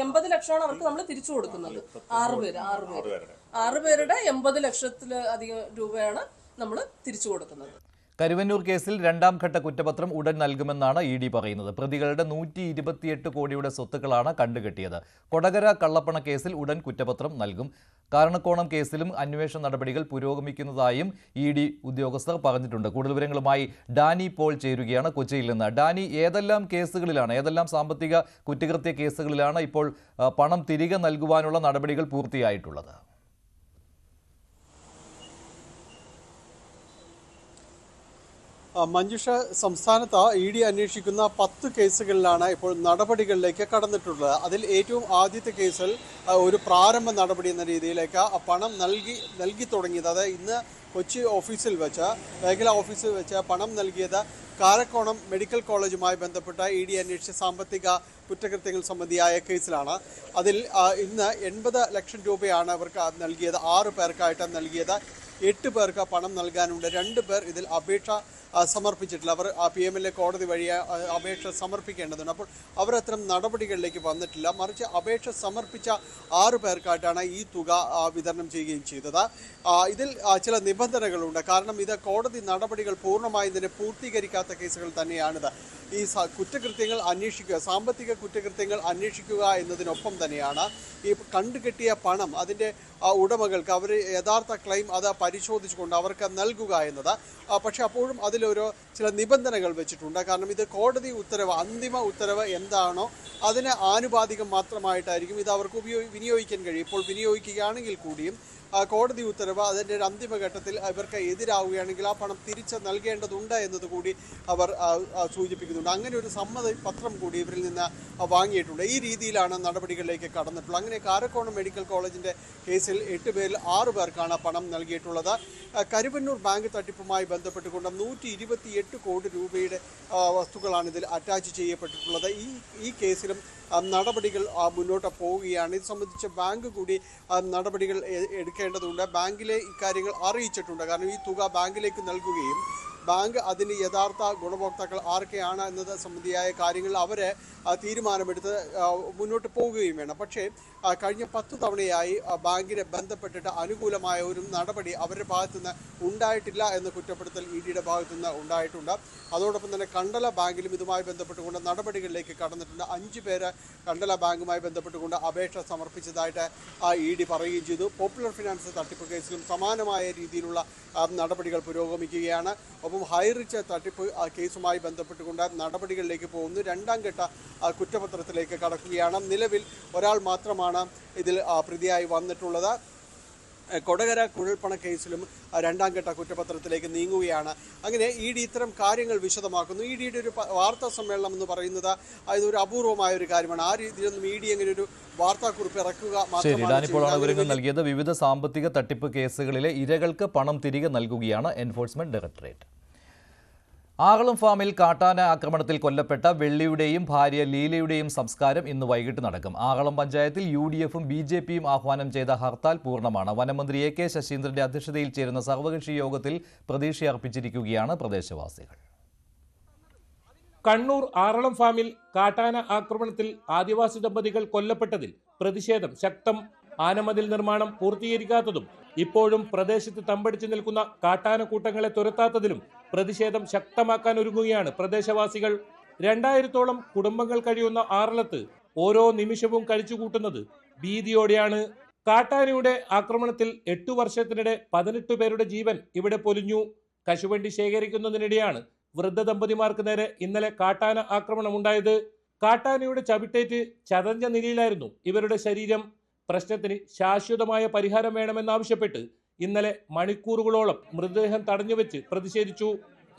Speaker 13: 80 ലക്ഷമാണ് അവർക്ക് നമ്മൾ തിരിച്ചു കൊടുക്കുന്നത്. 6 പേരുടെ 80 ലക്ഷത്തിലധികം രൂപയാണ് നമ്മൾ തിരിച്ചു കൊടുക്കുന്നത്.
Speaker 2: കരുവന്നൂർ കേസിൽ രണ്ടാം ഘട്ട കുറ്റപത്രം ഉടൻ നൽകുമെന്നാണ് ഇ ഡി പറയുന്നത്. പ്രതികളുടെ 128 കോടിയുടെ സ്വത്തുക്കളാണ് കണ്ടുകെട്ടിയത്. കൊടകര കള്ളപ്പണ കേസിൽ ഉടൻ കുറ്റപത്രം നൽകും. കാരണക്കോണം കേസിലും അന്വേഷണ നടപടികൾ പുരോഗമിക്കുന്നതായും ഇ ഡി ഉദ്യോഗസ്ഥർ പറഞ്ഞിട്ടുണ്ട്. കൂടുതൽ വിവരങ്ങളുമായി ഡാനി പോൾ ചേരുകയാണ് കൊച്ചിയിൽ നിന്ന്. ഡാനി, ഏതെല്ലാം കേസുകളിലാണ്, ഏതെല്ലാം സാമ്പത്തിക കുറ്റകൃത്യ കേസുകളിലാണ് ഇപ്പോൾ പണം തിരികെ നൽകുവാനുള്ള നടപടികൾ പൂർത്തിയായിട്ടുള്ളത്?
Speaker 14: മഞ്ജുഷ, സംസ്ഥാനത്ത് ഇ ഡി അന്വേഷിക്കുന്ന 10 കേസുകളിലാണ് ഇപ്പോൾ നടപടികളിലേക്ക് കടന്നിട്ടുള്ളത്. അതിൽ ഏറ്റവും ആദ്യത്തെ കേസിൽ ഒരു പ്രാരംഭ നടപടി എന്ന രീതിയിലേക്ക് പണം നൽകി തുടങ്ങിയത്, അതായത് ഇന്ന് കൊച്ചി ഓഫീസിൽ വെച്ച്, മേഖലാ ഓഫീസിൽ വെച്ച് പണം നൽകിയത് കാരക്കോണം മെഡിക്കൽ കോളേജുമായി ബന്ധപ്പെട്ട ഇ ഡി അന്വേഷിച്ച സാമ്പത്തിക കുറ്റകൃത്യങ്ങൾ സംബന്ധിയായ കേസിലാണ്. അതിൽ ഇന്ന് 80 ലക്ഷം രൂപയാണ് അവർക്ക് നൽകിയത്. 6 പേർക്കായിട്ട് നൽകിയത്. 8 പേർക്ക് പണം നൽകാനുണ്ട്. 2 പേർ ഇതിൽ അപേക്ഷ സമർപ്പിച്ചിട്ടില്ല. അവർ PMLA കോടതി വഴി അപേക്ഷ സമർപ്പിക്കേണ്ടതുണ്ട്. അപ്പോൾ അവർ അത്തരം നടപടികളിലേക്ക് വന്നിട്ടില്ല. മറിച്ച് അപേക്ഷ സമർപ്പിച്ച 6 പേർക്കായിട്ടാണ് ഈ തുക വിതരണം ചെയ്യുകയും ചെയ്തത്. ഇതിൽ ചില നിബന്ധനകളുണ്ട്. കാരണം ഇത് കോടതി നടപടികൾ പൂർണ്ണമായും തന്നെ പൂർത്തീകരിക്കാത്ത കേസുകൾ തന്നെയാണിത്. ഈ കുറ്റകൃത്യങ്ങൾ അന്വേഷിക്കുക, സാമ്പത്തിക കുറ്റകൃത്യങ്ങൾ അന്വേഷിക്കുക എന്നതിനൊപ്പം തന്നെയാണ് ഈ കണ്ടുകെട്ടിയ പണം അതിൻ്റെ ഉടമകൾക്ക് അവർ യഥാർത്ഥ ക്ലെയിം അത് പരിശോധിച്ചുകൊണ്ട് അവർക്ക് നൽകുക എന്നത്. പക്ഷെ അപ്പോഴും അതിലൊരു ചില നിബന്ധനകൾ വെച്ചിട്ടുണ്ട്. കാരണം ഇത് കോടതി ഉത്തരവ്, അന്തിമ ഉത്തരവ് എന്താണോ അതിന് ആനുപാതികം മാത്രമായിട്ടായിരിക്കും ഇത് അവർക്ക് വിനിയോഗിക്കാൻ കഴിയും. ഇപ്പോൾ വിനിയോഗിക്കുകയാണെങ്കിൽ കൂടിയും കോടതി ഉത്തരവ് അതിൻ്റെ ഒരു അന്തിമഘട്ടത്തിൽ ഇവർക്ക് എതിരാവുകയാണെങ്കിൽ ആ പണം തിരിച്ച് നൽകേണ്ടതുണ്ട് എന്നതുകൂടി അവർ സൂചിപ്പിക്കുന്നുണ്ട്. അങ്ങനെ ഒരു സമ്മതപത്രം കൂടി ഇവരിൽ നിന്ന് വാങ്ങിയിട്ടുണ്ട്. ഈ രീതിയിലാണ് നടപടികളിലേക്ക് കടന്നിട്ടുള്ളത്. അങ്ങനെ കാരക്കോണം മെഡിക്കൽ കോളേജിൻ്റെ കേസിൽ 8 പേരിൽ 6 പേർക്കാണ് പണം നൽകിയിട്ടുള്ളത്. കരുവന്നൂർ ബാങ്ക് തട്ടിപ്പുമായി ബന്ധപ്പെട്ടുകൊണ്ട് 128 കോടി രൂപയുടെ വസ്തുക്കളാണ് ഇതിൽ അറ്റാച്ച് ചെയ്യപ്പെട്ടിട്ടുള്ളത്. ഈ കേസിലും നടപടികൾ മുന്നോട്ട് പോവുകയാണ്. ഇത് സംബന്ധിച്ച് ബാങ്ക് കൂടി നടപടികൾ എടുക്കേണ്ടതുണ്ട്. ബാങ്കിലെ ഇക്കാര്യങ്ങൾ അറിയിച്ചിട്ടുണ്ട്. കാരണം ഈ തുക ബാങ്കിലേക്ക് നൽകുകയും ബാങ്ക് അതിന് യഥാർത്ഥ ഗുണഭോക്താക്കൾ ആരൊക്കെയാണ് എന്നത് സംബന്ധിയായ കാര്യങ്ങൾ അവരെ തീരുമാനമെടുത്ത് മുന്നോട്ട് പോവുകയും വേണം. പക്ഷേ കഴിഞ്ഞ 10 തവണയായി ബാങ്കിനെ ബന്ധപ്പെട്ടിട്ട് അനുകൂലമായ ഒരു നടപടി അവരുടെ ഭാഗത്തുനിന്ന് ഉണ്ടായിട്ടില്ല എന്ന കുറ്റപ്പെടുത്തൽ ഇ ഡിയുടെ ഭാഗത്തുനിന്ന് ഉണ്ടായിട്ടുണ്ട്. അതോടൊപ്പം തന്നെ കണ്ടല ബാങ്കിലും ഇതുമായി ബന്ധപ്പെട്ടുകൊണ്ട് നടപടികളിലേക്ക് കടന്നിട്ടുണ്ട്. 5 പേര് കണ്ടല ബാങ്കുമായി ബന്ധപ്പെട്ടുകൊണ്ട് അപേക്ഷ സമർപ്പിച്ചതായിട്ട് ഇ ഡി പറയുകയും ചെയ്തു. പോപ്പുലർ ഫിനാൻസ് തട്ടിപ്പ് കേസിലും സമാനമായ രീതിയിലുള്ള നടപടികൾ പുരോഗമിക്കുകയാണ്. ഒപ്പം ഹൈറിച്ച് തട്ടിപ്പ് കേസുമായി ബന്ധപ്പെട്ടുകൊണ്ട് നടപടികളിലേക്ക് പോകുന്നു. രണ്ടാം ഘട്ട കുറ്റപത്രത്തിലേക്ക് കടക്കുകയാണ്. നിലവിൽ ഒരാൾ മാത്രമാണ് ഇതിൽ പ്രതിയായി വന്നിട്ടുള്ളത്. കൊടകര കുഴൽപ്പണ കേസിലും രണ്ടാം ഘട്ട കുറ്റപത്രത്തിലേക്ക് നീങ്ങുകയാണ്. അങ്ങനെ ഇ ഡി ഇത്തരം കാര്യങ്ങൾ വിശദമാക്കുന്നു. ഇ ഡിയുടെ ഒരു വാർത്താ സമ്മേളനം എന്ന് പറയുന്നത് അതൊരു അപൂർവമായ ഒരു കാര്യമാണ്. ആ രീതിയിലൊന്നും ഇ ഡി അങ്ങനെ ഒരു വാർത്താക്കുറിപ്പ് ഇറക്കുക
Speaker 2: മാത്രമാണ് നൽകിയത്. വിവിധ സാമ്പത്തിക തട്ടിപ്പ് കേസുകളിലെ ഇരകൾക്ക് പണം തിരികെ നൽകുകയാണ് എൻഫോഴ്സ്മെന്റ് ഡയറക്ടറേറ്റ്. ആകളം ഫാമിൽ കാട്ടാന ആക്രമണത്തിൽ കൊല്ലപ്പെട്ട വെള്ളിയുടെയും ഭാര്യ ലീലയുടെയും സംസ്കാരം ഇന്ന് വൈകിട്ട് നടക്കും. ആകളം പഞ്ചായത്തിൽ UDFും BJPയും ആഹ്വാനം ചെയ്ത ഹർത്താൽ പൂർണ്ണമാണ്. വനമന്ത്രി AK ശശീന്ദ്രന്റെ അധ്യക്ഷതയിൽ ചേരുന്ന സർവകക്ഷി യോഗത്തിൽ പ്രതീക്ഷയർപ്പിച്ചിരിക്കുകയാണ് പ്രദേശവാസികൾ.
Speaker 11: കണ്ണൂർ ആറളം ഫാമിൽ കാട്ടാന ആക്രമണത്തിൽ ആദിവാസി ദമ്പതികൾ കൊല്ലപ്പെട്ടതിൽ പ്രതിഷേധം ശക്തം. ആനമതിൽ നിർമ്മാണം പൂർത്തീകരിക്കാത്തതും ഇപ്പോഴും പ്രദേശത്ത് തമ്പടിച്ചു നിൽക്കുന്ന കാട്ടാനക്കൂട്ടങ്ങളെ തുരത്താത്തതിലും പ്രതിഷേധം ശക്തമാക്കാൻ ഒരുങ്ങുകയാണ് പ്രദേശവാസികൾ. 2000-ഓളം കുടുംബങ്ങൾ കഴിയുന്ന ആറളത്ത് ഓരോ നിമിഷവും കഴിച്ചുകൂട്ടുന്നത് ഭീതിയോടെയാണ്. കാട്ടാനയുടെ ആക്രമണത്തിൽ 8 വർഷത്തിനിടെ 18 പേരുടെ ജീവൻ ഇവിടെ പൊലിഞ്ഞു. കശുവണ്ടി ശേഖരിക്കുന്നതിനിടെയാണ് വൃദ്ധ ദമ്പതിമാർക്ക് നേരെ ഇന്നലെ കാട്ടാന ആക്രമണം ഉണ്ടായത്. കാട്ടാനയുടെ ചവിട്ടേറ്റ് ചതഞ്ഞ നിലയിലായിരുന്നു ഇവരുടെ ശരീരം. പ്രശ്നത്തിന് ശാശ്വതമായ പരിഹാരം വേണമെന്നാവശ്യപ്പെട്ട് ഇന്നലെ മണിക്കൂറുകളോളം മൃതദേഹം തടഞ്ഞുവെച്ച് പ്രതിഷേധിച്ചു.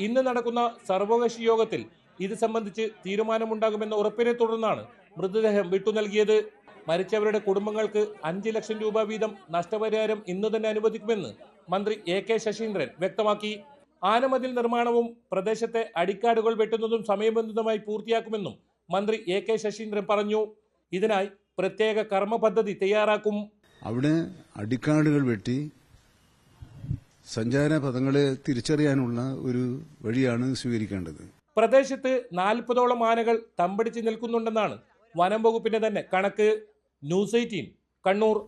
Speaker 11: ഇന്ന് നടക്കുന്ന സർവകക്ഷി യോഗത്തിൽ ഇത് സംബന്ധിച്ച് തീരുമാനമുണ്ടാകുമെന്ന ഉറപ്പിനെ തുടർന്നാണ് മൃതദേഹം വിട്ടു നൽകിയത്. മരിച്ചവരുടെ കുടുംബങ്ങൾക്ക് 5 ലക്ഷം രൂപ വീതം നഷ്ടപരിഹാരം ഇന്ന് തന്നെ അനുവദിക്കുമെന്ന് മന്ത്രി AK ശശീന്ദ്രൻ വ്യക്തമാക്കി. ആനമതിൽ നിർമ്മാണവും പ്രദേശത്തെ അടിക്കാടുകൾ വെട്ടുന്നതും സമയബന്ധിതമായി പൂർത്തിയാക്കുമെന്നും മന്ത്രി AK ശശീന്ദ്രൻ പറഞ്ഞു. ഇതിനായി പ്രത്യേക കർമ്മ പദ്ധതി തയ്യാറാക്കും.
Speaker 15: അവിടെ അടിക്കാടുകൾ വെട്ടി സഞ്ചാര പദങ്ങളെ തിരിച്ചറിയാനുള്ള ഒരു വഴിയാണ് സ്വീകരിക്കേണ്ടത്.
Speaker 11: പ്രദേശത്ത് 40ഓളം ആനകൾ തമ്പടിച്ച് നിൽക്കുന്നുണ്ടെന്നാണ് വനം വകുപ്പിന്റെ തന്നെ കണക്ക്. ന്യൂസ് 18 കണ്ണൂർ.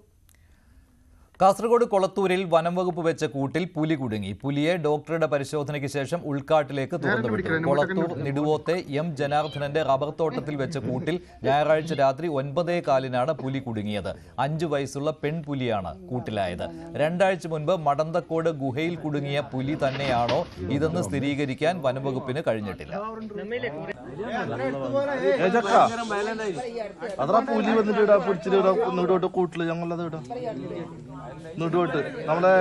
Speaker 2: കാസർഗോഡ് കൊളത്തൂരിൽ വനം വകുപ്പ് വെച്ച കൂട്ടിൽ പുലി കുടുങ്ങി. പുലിയെ ഡോക്ടറുടെ പരിശോധനയ്ക്ക് ശേഷം ഉൾക്കാട്ടിലേക്ക് തുറന്നുവിട്ടു. കൊളത്തൂർ നിടുവോത്തെ എം ജനാർദ്ദനന്റെ റബ്ബർ തോട്ടത്തിൽ വെച്ച കൂട്ടിൽ ഞായറാഴ്ച രാത്രി 9:15 പുലി കുടുങ്ങിയത്. 5 വയസ്സുള്ള പെൺപുലിയാണ് കൂട്ടിലായത്. 2 ആഴ്ച മുൻപ് മടന്തക്കോട് ഗുഹയിൽ കുടുങ്ങിയ പുലി തന്നെയാണോ ഇതെന്ന് സ്ഥിരീകരിക്കാൻ വനംവകുപ്പിന് കഴിഞ്ഞിട്ടില്ല.
Speaker 16: നുടോട്ട് നമ്മളെ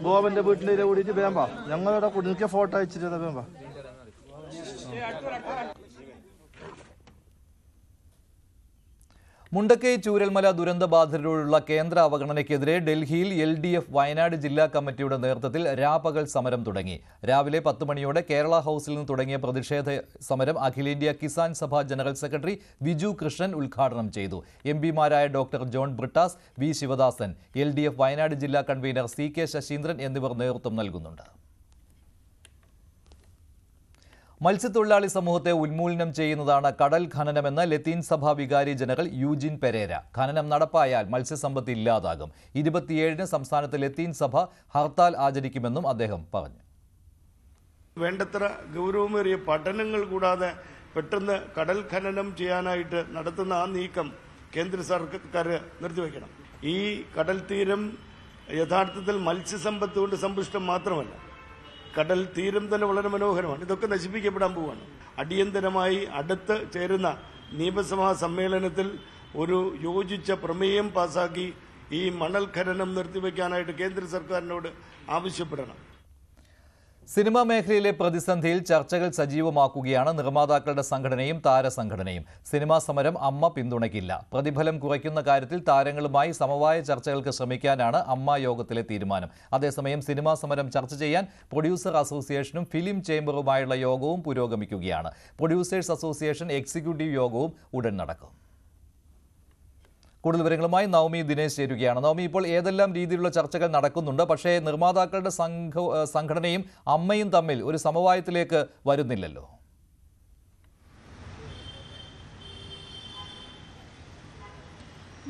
Speaker 16: ഗോവന്റെ വീട്ടിൽ കൂടിയിട്ട് വേമ്പാ ഞങ്ങളുടെ കുടുങ്ങിയ ഫോട്ടോ അയച്ചിട്ട് വേമ്പാ.
Speaker 2: മുണ്ടക്കൈ ചൂരൽമല ദുരന്തബാധിതരോടുള്ള കേന്ദ്ര അവഗണനയ്ക്കെതിരെ ഡൽഹിയിൽ LDF വയനാട് ജില്ലാ കമ്മിറ്റിയുടെ നേതൃത്വത്തിൽ രാപകൽ സമരം തുടങ്ങി. രാവിലെ 10 മണിയോടെ കേരള ഹൌസിൽ നിന്ന് തുടങ്ങിയ പ്രതിഷേധ സമരം അഖിലേന്ത്യാ കിസാൻ സഭ ജനറൽ സെക്രട്ടറി വിജു കൃഷ്ണൻ ഉദ്ഘാടനം ചെയ്തു. MPമാരായ doctor John Brittas, V Sivadasan, LDF Wayanad ജില്ലാ കൺവീനർ CK ശശീന്ദ്രൻ എന്നിവർ നേതൃത്വം നൽകുന്നുണ്ട്. മത്സ്യത്തൊഴിലാളി സമൂഹത്തെ ഉന്മൂലനം ചെയ്യുന്നതാണ് കടൽ ഖനനമെന്ന് ലത്തീൻ സഭ വികാരി ജനറൽ യൂജിൻ പെരേര. ഖനനം നടപ്പായാൽ മത്സ്യസമ്പത്ത് ഇല്ലാതാകും. 27-ന് സംസ്ഥാനത്ത് ലത്തീൻ സഭ ഹർത്താൽ ആചരിക്കുമെന്നും അദ്ദേഹം പറഞ്ഞു.
Speaker 17: വേണ്ടത്ര ഗൗരവമേറിയ പഠനങ്ങൾ കൂടാതെ പെട്ടെന്ന് കടൽ ഖനനം ചെയ്യാനായിട്ട് നടത്തുന്ന ആ നീക്കം കേന്ദ്ര സർക്കാർ നിർത്തിവെക്കണം. ഈ കടൽ തീരം യഥാർത്ഥത്തിൽ മത്സ്യസമ്പത്ത് കൊണ്ട് സമ്പുഷ്ടം മാത്രമല്ല, കടൽ തീരം തന്നെ വളരെ മനോഹരമാണ്. ഇതൊക്കെ നശിപ്പിക്കപ്പെടാൻ പോവുകയാണ്. അടിയന്തരമായി അടുത്ത് ചേരുന്ന നിയമസഭാ സമ്മേളനത്തിൽ ഒരു യോജിച്ച പ്രമേയം പാസാക്കി ഈ മണൽ ഖനനം നിർത്തിവെക്കാനായിട്ട് കേന്ദ്ര സർക്കാരിനോട് ആവശ്യപ്പെടണം.
Speaker 2: സിനിമാ മേഖലയിലെ പ്രതിസന്ധിയിൽ ചർച്ചകൾ സജീവമാക്കുകയാണ് നിർമ്മാതാക്കളുടെ സംഘടനയും താരസംഘടനയും. സിനിമാ സമരം അമ്മ പിന്തുണയ്ക്കില്ല. പ്രതിഫലം കുറയ്ക്കുന്ന കാര്യത്തിൽ താരങ്ങളുമായി സമവായ ചർച്ചകൾക്ക് ശ്രമിക്കാനാണ് അമ്മ യോഗത്തിലെ തീരുമാനം. അതേസമയം സിനിമാ സമരം ചർച്ച ചെയ്യാൻ പ്രൊഡ്യൂസർ അസോസിയേഷനും ഫിലിം ചേംബറുമായുള്ള യോഗവും പുരോഗമിക്കുകയാണ്. പ്രൊഡ്യൂസേഴ്സ് അസോസിയേഷൻ എക്സിക്യൂട്ടീവ് യോഗവും ഉടൻ നടക്കും. കൂടുതൽ വിവരങ്ങളുമായി നവമി ദിനേശ് ചേരുകയാണ്. നവമി, ഇപ്പോൾ ഏതെല്ലാം രീതിയിലുള്ള ചർച്ചകൾ നടക്കുന്നുണ്ട്? പക്ഷേ നിർമ്മാതാക്കളുടെ സംഘടനയും അമ്മയും തമ്മിൽ ഒരു സമവായത്തിലേക്ക് വരുന്നില്ലല്ലോ.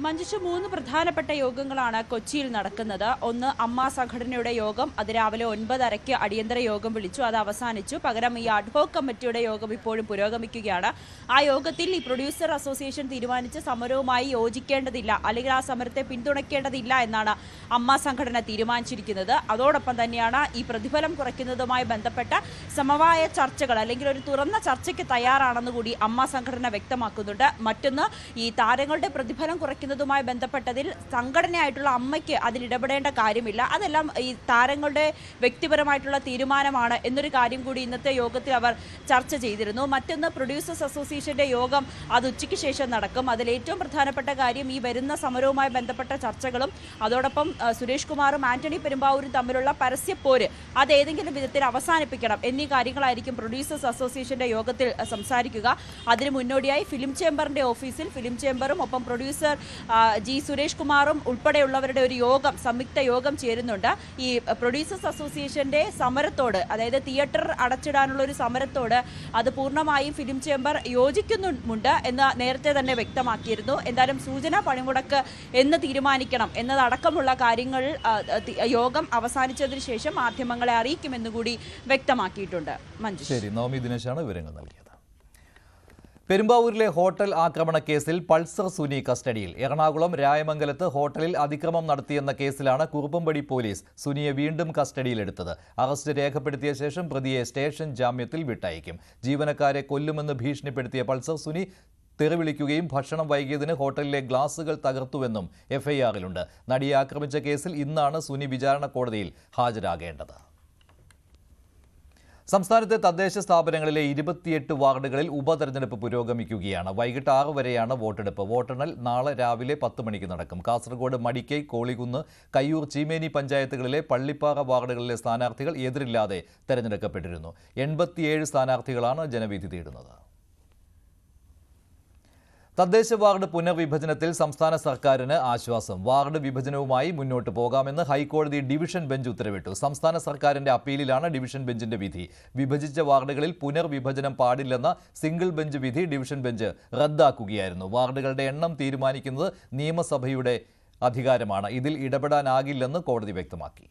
Speaker 18: മഞ്ജുഷ, 3 പ്രധാനപ്പെട്ട യോഗങ്ങളാണ് കൊച്ചിയിൽ നടക്കുന്നത്. ഒന്ന് അമ്മ സംഘടനയുടെ യോഗം, അത് രാവിലെ 9:30 അടിയന്തര യോഗം വിളിച്ചു, അത് അവസാനിച്ചു. പകരം ഈ അഡ്ഹോക് കമ്മിറ്റിയുടെ യോഗം ഇപ്പോഴും പുരോഗമിക്കുകയാണ്. ആ യോഗത്തിൽ ഈ പ്രൊഡ്യൂസർ അസോസിയേഷൻ തീരുമാനിച്ച് സമരവുമായി യോജിക്കേണ്ടതില്ല, അല്ലെങ്കിൽ ആ സമരത്തെ പിന്തുണയ്ക്കേണ്ടതില്ല എന്നാണ് അമ്മ സംഘടന തീരുമാനിച്ചിരിക്കുന്നത്. അതോടൊപ്പം തന്നെയാണ് ഈ പ്രതിഫലം കുറയ്ക്കുന്നതുമായി ബന്ധപ്പെട്ട സമവായ ചർച്ചകൾ, അല്ലെങ്കിൽ ഒരു തുറന്ന ചർച്ചയ്ക്ക് തയ്യാറാണെന്ന് കൂടി അമ്മ സംഘടന വ്യക്തമാക്കുന്നുണ്ട്. മറ്റൊന്ന്, ഈ താരങ്ങളുടെ പ്രതിഫലം മായി ബന്ധപ്പെട്ടതിൽ സംഘടനയായിട്ടുള്ള അമ്മയ്ക്ക് അതിലിടപെടേണ്ട കാര്യമില്ല, അതെല്ലാം ഈ താരങ്ങളുടെ വ്യക്തിപരമായിട്ടുള്ള തീരുമാനമാണ് എന്നൊരു കാര്യം കൂടി ഇന്നത്തെ യോഗത്തിൽ അവർ ചർച്ച ചെയ്തിരുന്നു. മറ്റൊന്ന്, പ്രൊഡ്യൂസേഴ്സ് അസോസിയേഷന്റെ യോഗം അത് ഉച്ചയ്ക്ക് ശേഷം നടക്കും. അതിൽ ഏറ്റവും പ്രധാനപ്പെട്ട കാര്യം ഈ വരുന്ന സമരവുമായി ബന്ധപ്പെട്ട ചർച്ചകളും അതോടൊപ്പം സുരേഷ് കുമാറും ആന്റണി പെരുമ്പാവൂരും തമ്മിലുള്ള പരസ്യപ്പോര് അത് ഏതെങ്കിലും വിധത്തിൽ അവസാനിപ്പിക്കണം എന്നീ കാര്യങ്ങളായിരിക്കും പ്രൊഡ്യൂസേഴ്സ് അസോസിയേഷന്റെ യോഗത്തിൽ സംസാരിക്കുക. അതിന് മുന്നോടിയായി ഫിലിം ചേംബറിന്റെ ഓഫീസിൽ ഫിലിം ചേംബറും ഒപ്പം പ്രൊഡ്യൂസർ G സുരേഷ് കുമാറും ഉൾപ്പെടെയുള്ളവരുടെ ഒരു യോഗം, സംയുക്ത യോഗം ചേരുന്നുണ്ട്. ഈ പ്രൊഡ്യൂസേഴ്സ് അസോസിയേഷന്റെ സമരത്തോട്, അതായത് തിയേറ്റർ അടച്ചിടാനുള്ള ഒരു സമരത്തോട് അത് പൂർണ്ണമായും ഫിലിം ചേംബർ യോജിക്കുന്നുമുണ്ട് എന്ന് നേരത്തെ തന്നെ വ്യക്തമാക്കിയിരുന്നു. എന്തായാലും സൂചനാ പണിമുടക്ക് എന്ന് തീരുമാനിക്കണം എന്നതടക്കമുള്ള കാര്യങ്ങൾ യോഗം അവസാനിച്ചതിന് ശേഷം മാധ്യമങ്ങളെ അറിയിക്കുമെന്നുകൂടി വ്യക്തമാക്കിയിട്ടുണ്ട്. മഞ്ജു,
Speaker 2: ശരി, നവമി ദിനേശാണ് വിവരങ്ങൾ നൽകിയത്. പെരുമ്പാവൂരിലെ ഹോട്ടൽ ആക്രമണ കേസിൽ പൾസർ സുനി കസ്റ്റഡിയിൽ. എറണാകുളം രായമംഗലത്ത് ഹോട്ടലിൽ അതിക്രമം നടത്തിയെന്ന കേസിലാണ് കുറുപ്പംപടി പോലീസ് സുനിയെ വീണ്ടും കസ്റ്റഡിയിലെടുത്തത്. അറസ്റ്റ് രേഖപ്പെടുത്തിയ ശേഷം പ്രതിയെ സ്റ്റേഷൻ ജാമ്യത്തിൽ വിട്ടയക്കും. ജീവനക്കാരെ കൊല്ലുമെന്ന് ഭീഷണിപ്പെടുത്തിയ പൾസർ സുനി തെറിവിളിക്കുകയും ഭക്ഷണം വൈകിയതിന് ഹോട്ടലിലെ ഗ്ലാസുകൾ തകർത്തുവെന്നും FIR-ലുണ്ട്. നടിയെ ആക്രമിച്ച കേസിൽ ഇന്നാണ് സുനി വിചാരണ കോടതിയിൽ ഹാജരാകേണ്ടത്. സംസ്ഥാനത്തെ തദ്ദേശ സ്ഥാപനങ്ങളിലെ 28 വാർഡുകളിൽ ഉപതെരഞ്ഞെടുപ്പ് പുരോഗമിക്കുകയാണ്. വൈകിട്ട് 6 വരെയാണ് വോട്ടെടുപ്പ്. വോട്ടെണ്ണൽ നാളെ രാവിലെ 10 മണിക്ക് നടക്കും. കാസർഗോഡ് മടിക്കൈ, കോളികുന്ന്, കയ്യൂർ, ചീമേനി പഞ്ചായത്തുകളിലെ പള്ളിപ്പാറ വാർഡുകളിലെ സ്ഥാനാർത്ഥികൾ എതിരില്ലാതെ തെരഞ്ഞെടുക്കപ്പെട്ടിരുന്നു. 87 സ്ഥാനാർത്ഥികളാണ് ജനവിധി തേടുന്നത്. തദ്ദേശ വാർഡ് പുനർവിഭജനത്തിൽ സംസ്ഥാന സർക്കാരിന് ആശ്വാസം. വാർഡ് വിഭജനവുമായി മുന്നോട്ട് പോകാമെന്ന് ഹൈക്കോടതി ഡിവിഷൻ ബെഞ്ച് ഉത്തരവിട്ടു. സംസ്ഥാന സർക്കാരിന്റെ അപ്പീലിലാണ് ഡിവിഷൻ ബെഞ്ചിന്റെ വിധി. വിഭജിച്ച വാർഡുകളിൽ പുനർവിഭജനം പാടില്ലെന്ന സിംഗിൾ ബെഞ്ച് വിധി ഡിവിഷൻ ബെഞ്ച് റദ്ദാക്കുകയായിരുന്നു. വാർഡുകളുടെ എണ്ണം തീരുമാനിക്കുന്നത് നിയമസഭയുടെ അധികാരമാണ്. ഇതിൽ ഇടപെടാനാകില്ലെന്ന് കോടതി വ്യക്തമാക്കി.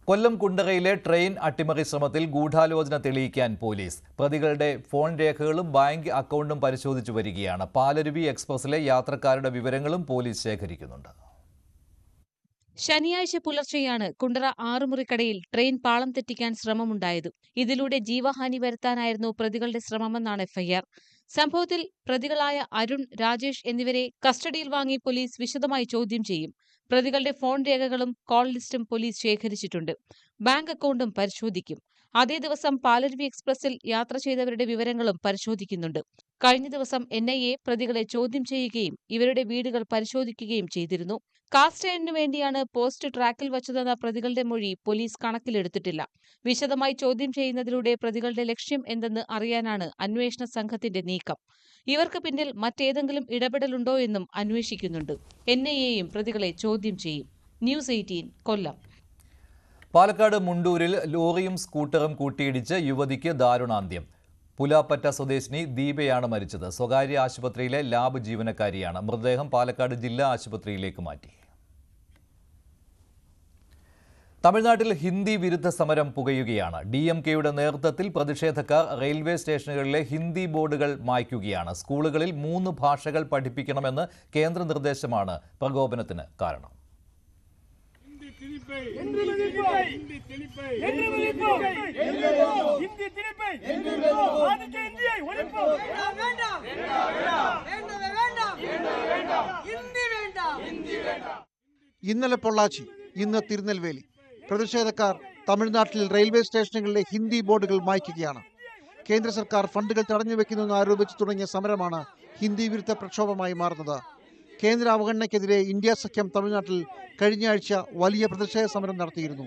Speaker 2: കൊല്ലം കുണ്ടറയിലെ ട്രെയിൻ അട്ടിമറി ശ്രമത്തിൽ ഗൂഢാലോചന തെളിയിക്കാൻ പോലീസ്. പ്രതികളുടെ ഫോൺ രേഖകളും ബാങ്ക് അക്കൗണ്ടും പരിശോധിച്ചു വരികയാണ്. പാലരുവി എക്സ്പ്രസിലെ യാത്രക്കാരുടെ വിവരങ്ങളും പോലീസ് ശേഖരിക്കുന്നുണ്ട്.
Speaker 19: ശനിയാഴ്ച പുലർച്ചെയാണ് കുണ്ടറ ആറുമുറിക്കടയിൽ ട്രെയിൻ പാളം തെറ്റിക്കാൻ ശ്രമമുണ്ടായത്. ഇതിലൂടെ ജീവഹാനി വരുത്താനായിരുന്നു പ്രതികളുടെ ശ്രമമെന്നാണ് എഫ്ഐആർ. സംഭവത്തിൽ പ്രതികളായ അരുൺ, രാജേഷ് എന്നിവരെ കസ്റ്റഡിയിൽ വാങ്ങി പോലീസ് വിശദമായി ചോദ്യം ചെയ്യും. പ്രതികളുടെ ഫോൺ രേഖകളും കോൾ ലിസ്റ്റും പോലീസ് ശേഖരിച്ചിട്ടുണ്ട്. ബാങ്ക് അക്കൗണ്ടും പരിശോധിക്കും. അതേ ദിവസം പാലരുവി എക്സ്പ്രസിൽ യാത്ര ചെയ്തവരുടെ വിവരങ്ങളും പരിശോധിക്കുന്നുണ്ട്. കഴിഞ്ഞ ദിവസം NIA പ്രതികളെ ചോദ്യം ചെയ്യുകയും ഇവരുടെ വീടുകൾ പരിശോധിക്കുകയും ചെയ്തിരുന്നു. കാർ സ്റ്റൈലിനു വേണ്ടിയാണ് പോസ്റ്റ് ട്രാക്കിൽ വച്ചതെന്ന പ്രതികളുടെ മൊഴി പോലീസ് കണക്കിലെടുത്തിട്ടില്ല. വിശദമായി ചോദ്യം ചെയ്യുന്നതിലൂടെ പ്രതികളുടെ ലക്ഷ്യം എന്തെന്ന് അറിയാനാണ് അന്വേഷണ സംഘത്തിന്റെ നീക്കം. ഇവർക്ക് പിന്നിൽ മറ്റേതെങ്കിലും ഇടപെടലുണ്ടോ എന്നും അന്വേഷിക്കുന്നുണ്ട്. NIAയും പ്രതികളെ ചോദ്യം ചെയ്യും. ന്യൂസ് 18 കൊല്ലം.
Speaker 2: പാലക്കാട് മുണ്ടൂരിൽ ലോറിയും സ്കൂട്ടറും കൂട്ടിയിടിച്ച് യുവതിക്ക് ദാരുണാന്ത്യം. പുലാപ്പറ്റ സ്വദേശിനി ദീപയാണ് മരിച്ചത്. സ്വകാര്യ ആശുപത്രിയിലെ ലാബ് ജീവനക്കാരിയാണ്. മൃതദേഹം പാലക്കാട് ജില്ലാ ആശുപത്രിയിലേക്ക് മാറ്റി. തമിഴ്നാട്ടിൽ ഹിന്ദി വിരുദ്ധ സമരം പുകയുകയാണ്. DMKയുടെ നേതൃത്വത്തിൽ പ്രതിഷേധക്കാർ റെയിൽവേ സ്റ്റേഷനുകളിലെ ഹിന്ദി ബോർഡുകൾ മായ്ക്കുകയാണ്. സ്കൂളുകളിൽ 3 ഭാഷകൾ പഠിപ്പിക്കണമെന്ന് കേന്ദ്ര നിർദ്ദേശമാണ് പ്രകോപനത്തിന് കാരണം.
Speaker 20: ഇന്നലെ പൊള്ളാച്ചി, ഇന്ന് തിരുനെൽവേലി. പ്രതിഷേധക്കാർ തമിഴ്നാട്ടിൽ റെയിൽവേ സ്റ്റേഷനുകളിലെ ഹിന്ദി ബോർഡുകൾ മായ്ക്കുകയാണ്. കേന്ദ്ര സർക്കാർ ഫണ്ടുകൾ തടഞ്ഞുവെക്കുന്നെന്ന് ആരോപിച്ച് തുടങ്ങിയ സമരമാണ് ഹിന്ദി വിരുദ്ധ പ്രക്ഷോഭമായി മാറുന്നത്. കേന്ദ്ര അവഗണനയ്ക്കെതിരെ ഇന്ത്യ സഖ്യം തമിഴ്നാട്ടിൽ കഴിഞ്ഞയാഴ്ച വലിയ പ്രതിഷേധ സമരം നടത്തിയിരുന്നു.